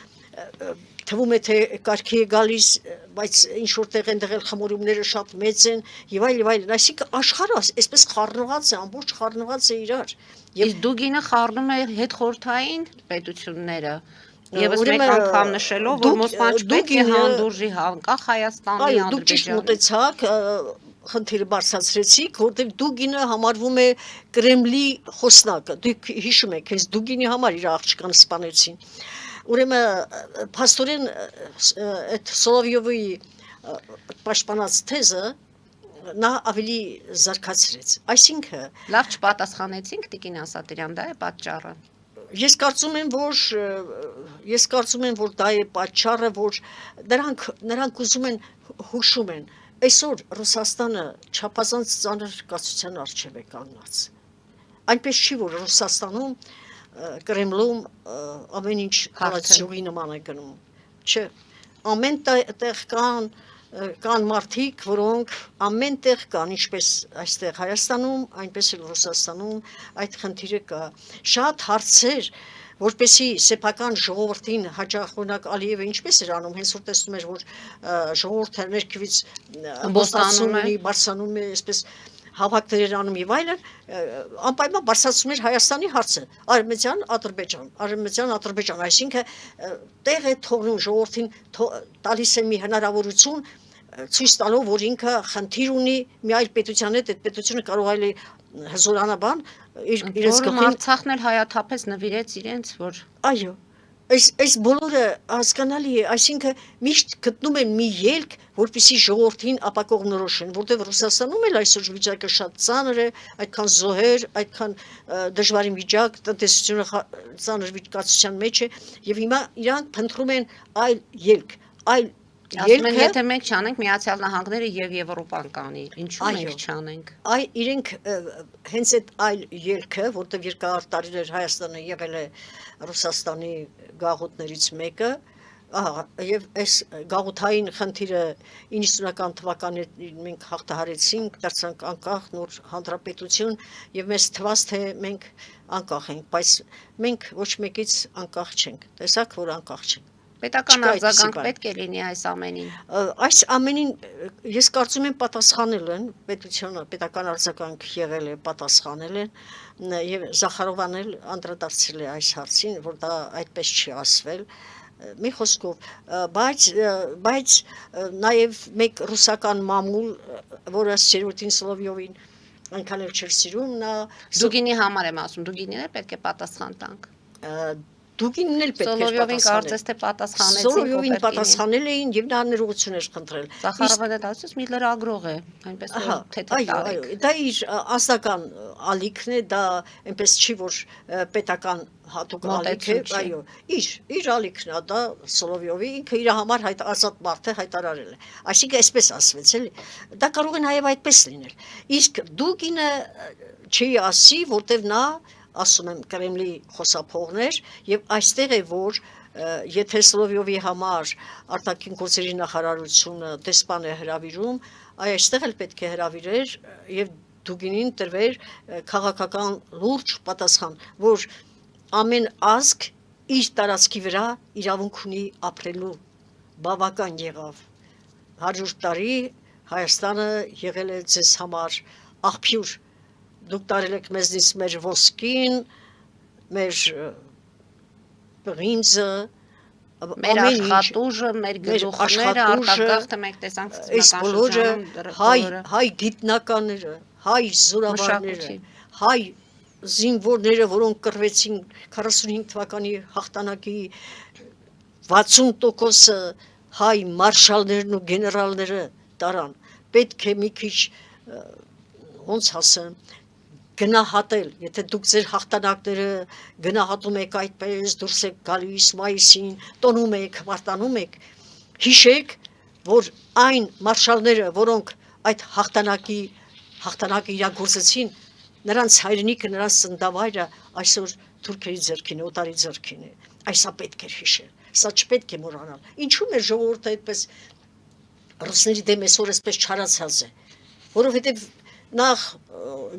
թվում է թե կարգի է գալիս, բայց ինչ որտեղ այնտեղ էլ խմորումները շատ մեծ են եւ այլն, այսինքն աշխարհը այսպես խառնված է, ամբողջ խառնված է իրար։ Իսկ Դուգինը խառնում է հետխորթային պետությունները։ Եվս մեկ անգամ նշելով, որ Մոսկվան չպետք է հանդուրժի անկախ Հայաստանի, Ադրբեջանի։ Դուք ճիշտ մոտեցաք, խնդիրը բարձրացրեցիք, որտեղ Դուգինը համարվում է Կրեմլի խոսնակը։ Դուք հիշում եք, հենց Դուգինի համար իր աղջկան սպանեցին։ Ուրեմն փաստորեն այդ Սոլովյովի պաշտպանած թեզը նա ավելի զարգացրեց։ Այսինքն լավ չպատասխանեցինք Տիկին Ասատրյան, դա է պատճառը։ Ես կարծում եմ, որ դա է պատճառը, որ նրանք ուզում են հուշում են։ Այսօր Ռուսաստանը չափազանց ծանր կացության առջև է կանգնած։ Այնպես չի, որ Ռուսաստանում Կրեմլում ամեն ինչ հալածյողի նման է գնում։ Չէ, ամեն տեղ կան կան մարդիկ, որոնք ամենտեղ կան, ինչպես այստեղ Հայաստանում, այնպես էլ Ռուսաստանում, այդ խնդիրը կա։ Շատ հարցեր, որպեսի սեփական ժողովրդին հաճախ օրինակ Ալիևը ինչպես էր անում, հենց որ տեսնում էր, որ ժողովուրդը ներքևից բարձրանում է, այսպես հավաքներ էր անում եւ այլն, անպայման բարձրացնում էր Հայաստանի հարցը, Արևմտյան Ադրբեջան, այսինքն տեղ է թողնում ժողովրդին, տալիս է մի հնարավորություն ցույց տալով, որ ինքը խնդիր ունի մի այլ պետության հետ, այդ պետությունը կարող է հզորանաբան իրենց գլխին Արցախն էլ հայաթափեց նվիրեց իրենց, որ այո, այս բոլորը հասկանալի է, այսինքն միշտ գտնում են մի ելք, որպեսզի ժողովրդին ապակողնորոշեն, որտեղ Ռուսաստանում էլ այսօր վիճակը շատ ծանր է, այդքան զոհեր, այդքան դժվար վիճակ, տնտեսությունը ծանր վիճակացության մեջ է, եւ հիմա իրանք փնտրում են այլ ելք, այլ ասում են, եթե մենք չանենք, Միացյալ Նահանգները եւ Եվրոպան կանի, ինչու մենք չանենք։ Իրենք հենց այդ այլ ելքը, որտեղ երկար տարիներ Հայաստանը եղել է Ռուսաստանի գաղութներից մեկը, եւ այս գաղութային խնդիրը 90-ական թվականներին մենք հաղթահարեցինք, դարձանք անկախ նոր հանրապետություն եւ մեզ թվաց թե մենք անկախ ենք, բայց մենք ոչ մեկից անկախ չենք։ Տեսակ, որ անկախ չենք։ Պետական արձագանք պետք է լինի այս ամենին։ Այս ամենին ես կարծում եմ պատասխանել են պետությունը, պետական արձագանք եղել է, պատասխանել են եւ Զախարովան էլ անդրադարձել է այս հարցին, որ դա այդպես չի ասվել։ Մի խոսքով, բայց նաեւ մեկ ռուսական մամուլ, որը Սերուտին Սոլովյովին այնքան էլ չէր սիրում, նա Դուգինի համար եմ ասում, Դուգինին էլ պետք է պատասխան տանք։ Դուգինն էլ պետք է Սոլովյովին կարծես թե պատասխանեցին Սոլովյովին պատասխանել էին եւ նա ներողություն էր խնդրել։ Զախարովը դասից մի լրագրող է, այնպես որ թեթև տարիք։ Դա իր ազգական ալիքն է, դա այնպես չի որ պետական հատուկ ալիք է, այո, իր ալիքն է, դա Սոլովյովի ինքը իր համար ազատ մարդ է հայտարարել է։ Այսինքն այսպես ասվեց էլի։ Դա կարող է նաեւ այդպես լինել։ Իսկ Դուգինը չի ասի, որտեվ նա ասում եմ Կրեմլի խոսափողներ եւ այստեղ է որ եթե Սլովյովի համար արտաքին գործերի նախարարությունը դեսպան է հրավիրում, այստեղ էլ պետք է հրավիրեր եւ Դուգինին տրվեր քաղաքական լուրջ պատասխան, որ ամեն ազգ իր տարածքի վրա իրավունք ունի ապրելու, բավական եղավ 100 տարի Հայաստանը եղել է ձեզ համար աղբյուր, դուք տարել եք մեզնից մեր ոսկին, մեր բրինձը, մեր աշխատուժը, մեր գլուխները, արտագաղթը մենք տեսանք բոլորը հայ գիտնականները, հայ զորավարները, հայ զինվորները, որոնք կռվեցին 45 թվականի հաղթանակի 60%-ը հայ մարշալներն ու գեներալները տարան, պետք է մի քիչ ոնց ասեմ գնահատել, եթե դուք ձեր հաղթանակները գնահատում եք այդպես, դուրս եք գալիս մայիսին, տոնում եք, մարտանում եք, հիշեք, որ այն մարշալները, որոնք այդ հաղթանակը իրագործեցին, նրանց հայրենիքը, նրանց ծննդավայրը այսօր թուրքերի ձեռքին է, օտարի ձեռքին է, այսա պետք է հիշել, սա չպետք է մոռանալ, ինչու մեր ժողովուրդը այդպես ռուսների դեմ այսօր այսպես չարացած է, որովհետև նախ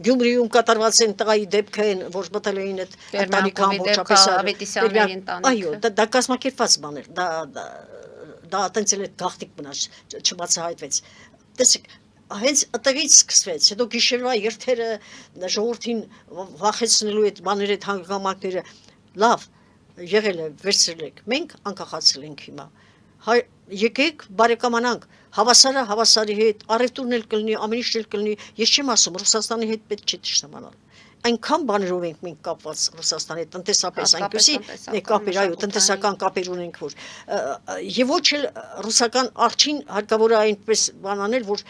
Գյումրիում կատարված են տղայի դեպքը են, որ մտել էին այդ ընտանիքան ոչապես Ավետիսյանների ընտանիքը։ Այո, դա կազմակերպված բան էր, դա տենցել է գաղտնիք մնաց, չբացահայտվեց։ Տեսեք, հենց այդտեղից սկսվեց, հետո գիշերվա երթերը ժողովրդին վախեցնելու այդ բաները, այդ հանգամանքները, լավ, եղել է, վերցրել եք, մենք անկախացել ենք հիմա։ Եկեք բարեկամանանք, հավասարը հավասարի հետ, առևտուրն էլ կլինի, ամեն ինչ էլ կլինի, ես չեմ ասում, Ռուսաստանի հետ պետք չէ թշնամանալ։ Այնքան բաներով ենք մենք կապված Ռուսաստանի հետ, տնտեսապես այնպեսի կապեր, այո, տնտեսական կապեր ունենք, որ եւ ոչ էլ ռուսական արջին հարկավոր է այնպես բան անել, որ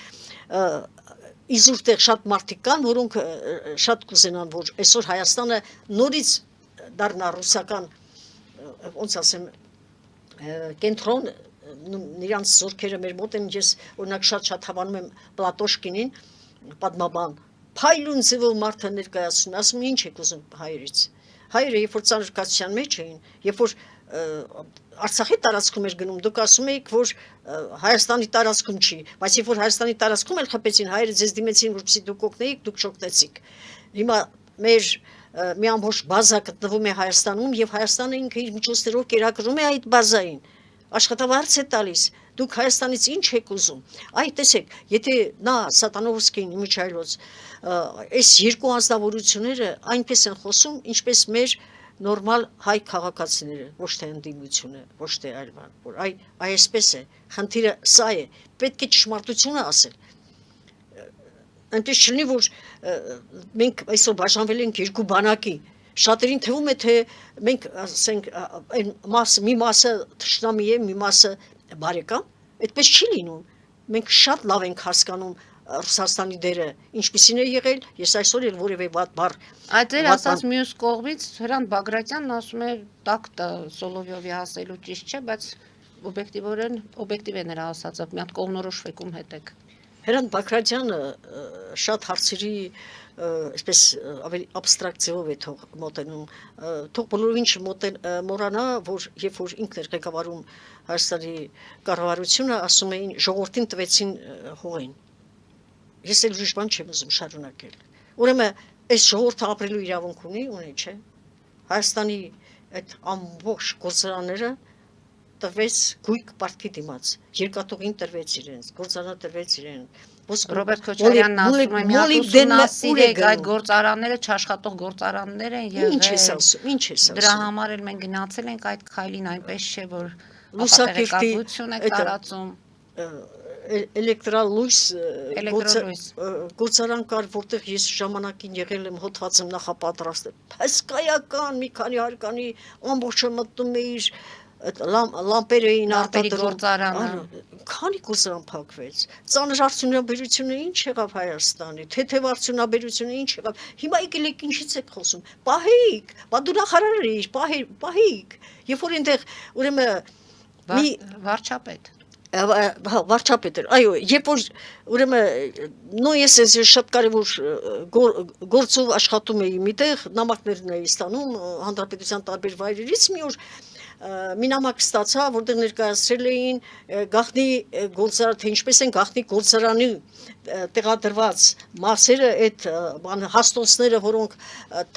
իզուր տեղ շատ մարդիկ կան, որոնք շատ կուզենան, որ այսօր Հայաստանը նորից դառնա ռուսական, ոնց ասեմ, կենտրոն նրանց զորքերը մեր մոտ են, ես օրինակ շատ հավանում եմ Պլատոշկինին, պատմաբան, փայլուն ձևով մարդը ներկայացնում, ասում ինչ եք ուզում հայերից։ Հայերը երբ որ ծանրկացության մեջ էին, երբ որ Արցախի տարածքում էր գնում, դուք ասում եք, որ Հայաստանի տարածքում չի, բայց երբ որ Հայաստանի տարածքում էլ խփեցին հայերը, ձեզ դիմեցին, որպեսզի դուք օգնեիք, դուք չօգնեցիք։ Հիմա մեր մի ամբողջ բազա գտնվում է Հայաստանում եւ Հայաստանը ինքը իր միջոցներով կերակրում է այդ բազային։ Աշխատավարձ է տալիս։ Դուք Հայաստանից ինչ եք ուզում։ Այ տեսեք, եթե նա Սատանովսկին, Միչայլոց, այս երկու անձնավորությունները այնպես են խոսում, ինչպես մեր նորմալ հայ քաղաքացիները, ոչ թե ընդդիմությունը, ոչ թե այլ բան, որ այսպես է, խնդիրը սա է, պետք է ճշմարտությունը ասել։ Այնպես չլինի, որ մենք այսօր բաժանվել ենք երկու բանակի, շատերին թվում է, թե մենք ասենք մի մասը թշնամի է, մի մասը բարեկամ, այդպես չի լինում, մենք շատ լավ ենք հասկանում Ռուսաստանի դերը ինչպիսին է եղել, ես այսօր էլ որևէ վատ բառ Այդ ձեր ասած մյուս կողմից Հրանտ Բագրատյանն ասում է տակտը Սոլովյովի ասելու ճիշտ չէ, բայց օբյեկտիվ է նրա ասածը, մի հատ կողմնորոշվեք ում հետ եք։ Հրանտ Բագրատյանը շատ հարցերի այսպես ավելի աբստրակցիով է թող մոտենում, թող բոլորին չմոռանա, որ երբ որ ինքն էր ղեկավարում Հայաստանի կառավարությունը, ասում էին ժողովրդին տվեցին հողին։ Ես էլ ուրիշ բան չեմ ուզում շարունակել։ Ուրեմն այս ժողովուրդը ապրելու իրավունք ունի, չէ։ Հայաստանի այդ ամբողջ գործարանները տվեց գույք պարտքի դիմաց, երկաթուղին տրվեց իրենց, գործարանը տրվեց իրեն։ Ռոբերտ Քոչարյանն ասում է, մի հատ ուսումնասիրեք այդ գործարանները, չաշխատող գործարաններ են եղել։ Ինչ ես ասում։ Դրա համար էլ մենք գնացել ենք այդ քայլին, այնպես չէ, որ լուսակերտի է տարածում։ Էլեկտրալույս գործարան կար, որտեղ ես ժամանակին եղել եմ հոդվածում նախապատրաստել։ Հսկայական մի քանի հարկանի ամբողջը մտնում էիր լամպեր էին արտադրում։ Քանի գործարան փակվեց։ Ծանր արդյունաբերությունը ինչ եղավ Հայաստանի, թեթև արդյունաբերությունը ինչ եղավ։ Հիմա եկեք ինչից եք խոսում։ Պահեիք, բա դու նախարար էիր, պահեիք։ Երբ որ այնտեղ ուրեմն մի վարչապետ վարչապետ էր, այո, երբ որ ուրեմն ես շատ կարևոր գործով աշխատում էի միտեղ, նամակներն էի ստանում հանրապետության տարբեր վայրերից, մի օր մի նամակ ստացա, որտեղ ներկայացրել էին գաղտնի գործարան, թե ինչպես են գաղտնի գործարանի տեղադրված մասերը, այդ հաստոցները, որոնք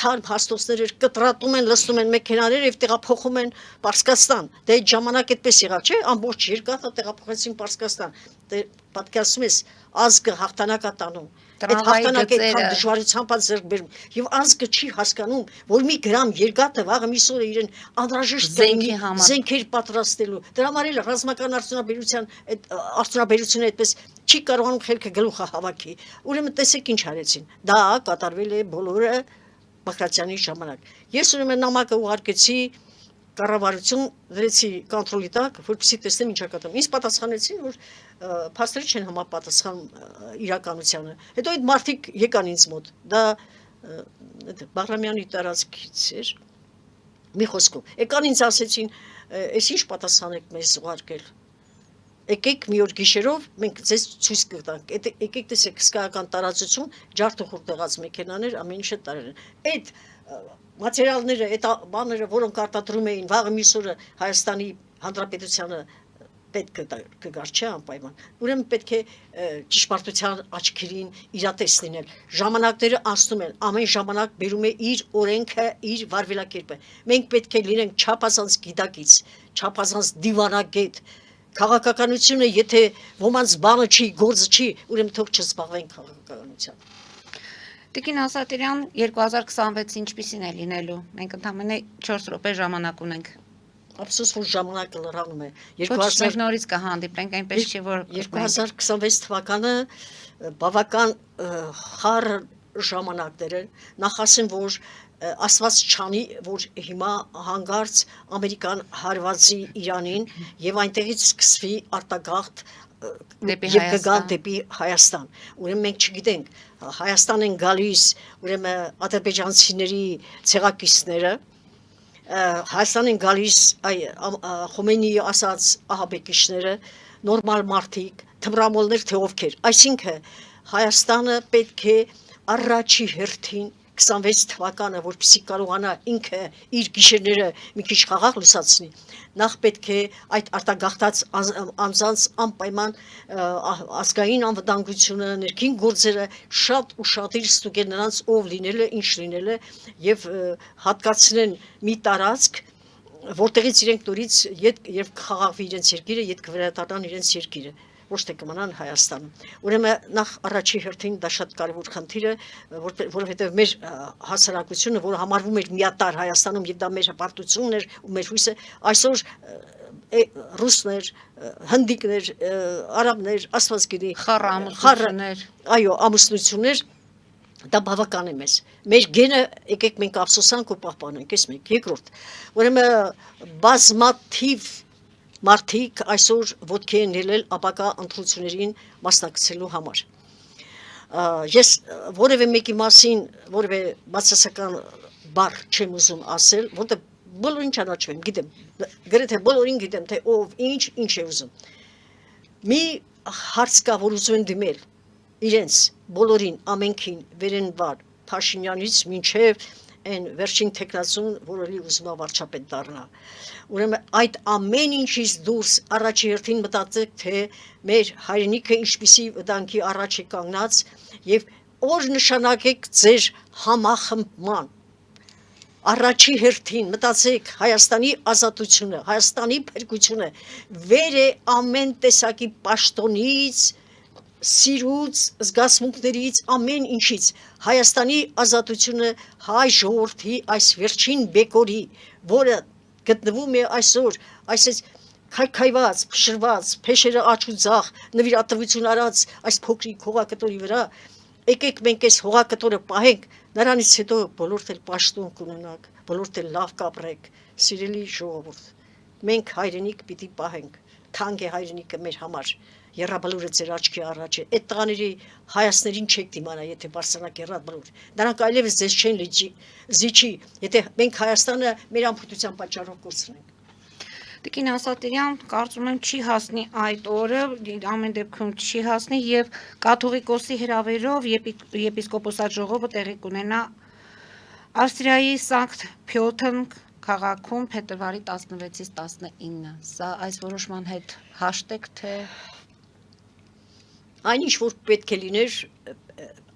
թարմ հաստոցներ կտրատում են, լցնում են մեքենաներ եւ տեղափոխում են Պարսկաստան։ Դե այդ ժամանակ այդպես եղավ, չէ՞, ամբողջ երկաթը տեղափոխեցին Պարսկաստան։ Դե պատկերացնում ես, ազգը հաղթանակ է տանում։ Այդ հաղթանակը այդքան դժվարությամբ ձեռք բերում եւ ազգը չի հասկանում, որ մի գրամ երկաթը վաղը միսօրը իրեն անհրաժեշտ կլինի զենքեր պատրաստելու։ Դրա համար էլ ռազմական արդյունաբերությունը այդպես չի կարողանում խելքը գլուխը հավաքի։ Ուրեմն տեսեք ինչ արեցին։ Դա կատարվել է բոլորը Բագրատյանի ժամանակ։ Ես ուրեմն նամակը ուղարկեցի կառավարություն, դրեցի կոնտրոլի տակ, որպեսզի տեսնեմ ինչ կատարում։ Ինձ պատասխանեցին, որ փաստերը չեն համապատասխանում իրականությանը։ Հետո այդ մարդիկ եկան ինձ մոտ։ Դա Բաղրամյանի տարածքից էր։ Մի խոսքով։ Եկան ինձ ասեցին, «Էս ինչ պատասխան եք մեզ ուղարկել։ Եկեք մի օր գիշերով մենք ձեզ ցույց կտանք։ Եկեք տեսեք հսկայական տարածություն, ջարդուխուր տեղած մեքենաներ, ամեն ինչը տարել են։ Այդ մատերիալները, այդ բաները, որոնք արտադրում էին վաղը միսօրը Հայաստանի Հանրապետությանը պետք կգար, չէ՞ անպայման։ Ուրեմն պետք է ճշմարտության աչքերին իրատես լինել։ Ժամանակները անցնում են, ամեն ժամանակ բերում է իր օրենքը, իր վարվելակերպը։ Մենք պետք է լինենք չափազանց գիտակից, չափազանց դիվանագետ։ Քաղաքականությունը, եթե ոմանց բանը չի, գործը չի, ուրեմն թող չզբաղվենք քաղաքականությամբ։ Տիկին Ասատիրյան, 2026 ինչպիսին է լինելու։ Մենք ընդամենը 4 րոպե ժամանակ ունենք։ Ափսոս որ ժամանակը լրանում է։ Մենք նորից կհանդիպենք, այնպես չէ որ 2026 թվականը բավական խառը ժամանակներ են։ Նախ ասեմ, որ Աստված չանի, որ հիմա հանգարց Ամերիկան հարվածի Իրանին եւ այնտեղից սկսվի արտագաղթ եւ կգան դեպի Հայաստան։ Ուրեմն մենք չգիտենք, Հայաստան են գալիս, ուրեմն ադրբեջանցիների ցեղակիցները, Հայաստան են գալիս Խոմեյնիի ասած ահաբեկիչները, նորմալ մարդիկ, թմրամոլներ թե ովքեր։ Այսինքն Հայաստանը պետք է առաջի հերթին 26 թվականը, որպեսզի կարողանա ինքը իր գիշերները մի քիչ խաղաղ լուսացնի, նախ պետք է այդ արտագաղթած անձանց անպայման ազգային անվտանգությունը, ներքին գործերը շատ ուշադիր ստուգել նրանց ով լինելը, ինչ լինելը եւ հատկացնեն մի տարածք, որտեղից իրենք նորից եւ խաղաղվի իրենց երկիրը, յետ կվերադառնան իրենց երկիրը, ոչ թե կմնան Հայաստանում։ Ուրեմն նախ առաջի հերթին դա շատ կարևոր խնդիր է, որովհետեւ մեր հասարակությունը, որը համարվում էր միատար Հայաստանում եւ դա մեր հպարտությունն էր ու մեր հույսը, այսօր ռուսներ, հնդիկներ, արաբներ, աստված գիտի, Խառամուսություններ, այո, ամուսնություններ, դա բավական է մեզ։ Մեր գենը եկեք մենք ափսոսանք ու պահպանենք, այս մեկ, երկրորդ։ Ուրեմն բազմաթիվ մարդիկ այսօր ոտքի են ելել ապակա ընտրություններին մասնակցելու համար։ Ես որևէ մեկի մասին որևէ բացասական բառ չեմ ուզում ասել, որտեղ բոլորին ճանաչում եմ, գիտեմ, գրեթե բոլորին գիտեմ, թե ով ինչ է ուզում։ Մի հարց կա, որ ուզում են դիմել իրենց բոլորին ամենքին վերենվար Փաշինյանից մինչև այն վերջին տեխնացուն, որը լի ուզում է վարչապետ դառնա։ Ուրեմն այդ ամեն ինչից դուրս առաջի հերթին մտածեք, թե մեր հայրենիքը ինչպիսի վտանգի առաջ է կանգնած եւ օր նշանակեք ձեր համախմբման։ Առաջի հերթին մտածեք Հայաստանի ազատությունը, Հայաստանի փրկությունը, վեր է ամեն տեսակի պաշտոնից, սիրուց, զգացմունքներից, ամեն ինչից, Հայաստանի ազատությունը հայ ժողովրդի այս վերջին բեկորի, որը գտնվում է այսօր, այսպես քայքայված, փշրված, փեշերը աչ ու ձախ, նվիրատվություն արած այս փոքրիկ հողակտորի վրա, եկեք մենք այս հողակտորը պահենք, նրանից հետո բոլորդ էլ պաշտոն կունենաք, բոլորդ էլ լավ կապրեք, սիրելի ժողովուրդ, մենք հայրենիք պիտի պահենք, թանկ է հայրենիքը մեր համար, եռաբլուրը ձեր աչքի առաջ է, այդ տղաների հայացներին չեք դիմանա, եթե բարձրանաք եռաբլուր, նրանք այլևս ձեզ չեն զիջի, եթե մենք Հայաստանը մեր անփույթության պատճառով կորցնենք։ Տիկին Ասատիրյան, կարծում եմ չի հասնի այդ օրը, ամեն դեպքում չի հասնի եւ կաթողիկոսի հրավերով եպիսկոպոսատ ժողովը տեղի կունենա Ավստրիայի Սանկտ Փյոթեն քաղաքում փետրվարի 16-ից 19։ Սա այս որոշման հետ հաշտեք, թե Այնինչ որ պետք է լիներ,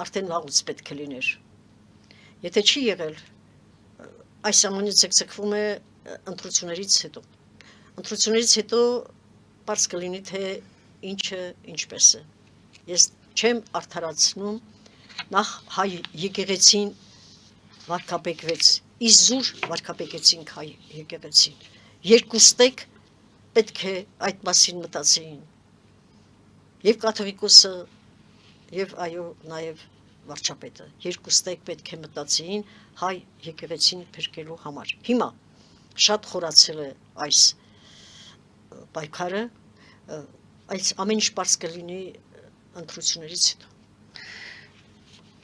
արդեն վաղուց պետք է լիներ։ Եթե չի եղել, այս ամենը ցկցկվում է ընտրություններից հետո։ Ընտրություններից հետո բարձ կլինի, թե ինչը ինչպես է։ Ես չեմ արդարացնում, նախ հայ եկեղեցին վարկաբեկվեց, իզուր վարկաբեկեցինք հայ եկեղեցին։ Երկուստեք պետք է այդ մասին մտածեին։ Եվ կաթողիկոսը, եւ այո, նաեւ վարչապետը, երկուստեք պետք է մտածեին հայ եկեղեցին փրկելու համար։ Հիմա շատ խորացել է այս պայքարը, այս ամեն ինչ բարձ կլինի ընտրություններից հետո։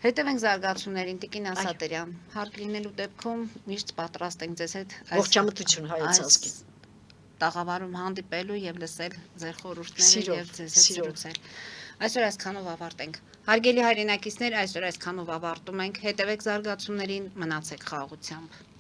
հետևենք զարգացումներին, Տիկին Ասատիրյան, հարկ լինելու դեպքում միշտ պատրաստ ենք ձեզ հետ Ողջամտություն հայոց ազգին։ Տաղավարում հանդիպելու եւ լսել ձեր խորհուրդները եւ ձեզ հետ զրուցել։ Այսօր այսքանով ավարտենք։ Հարգելի հայրենակիցներ, այսօր այսքանով ավարտում ենք։ Հետևեք զարգացումներին, մնացեք խաղաղությամբ։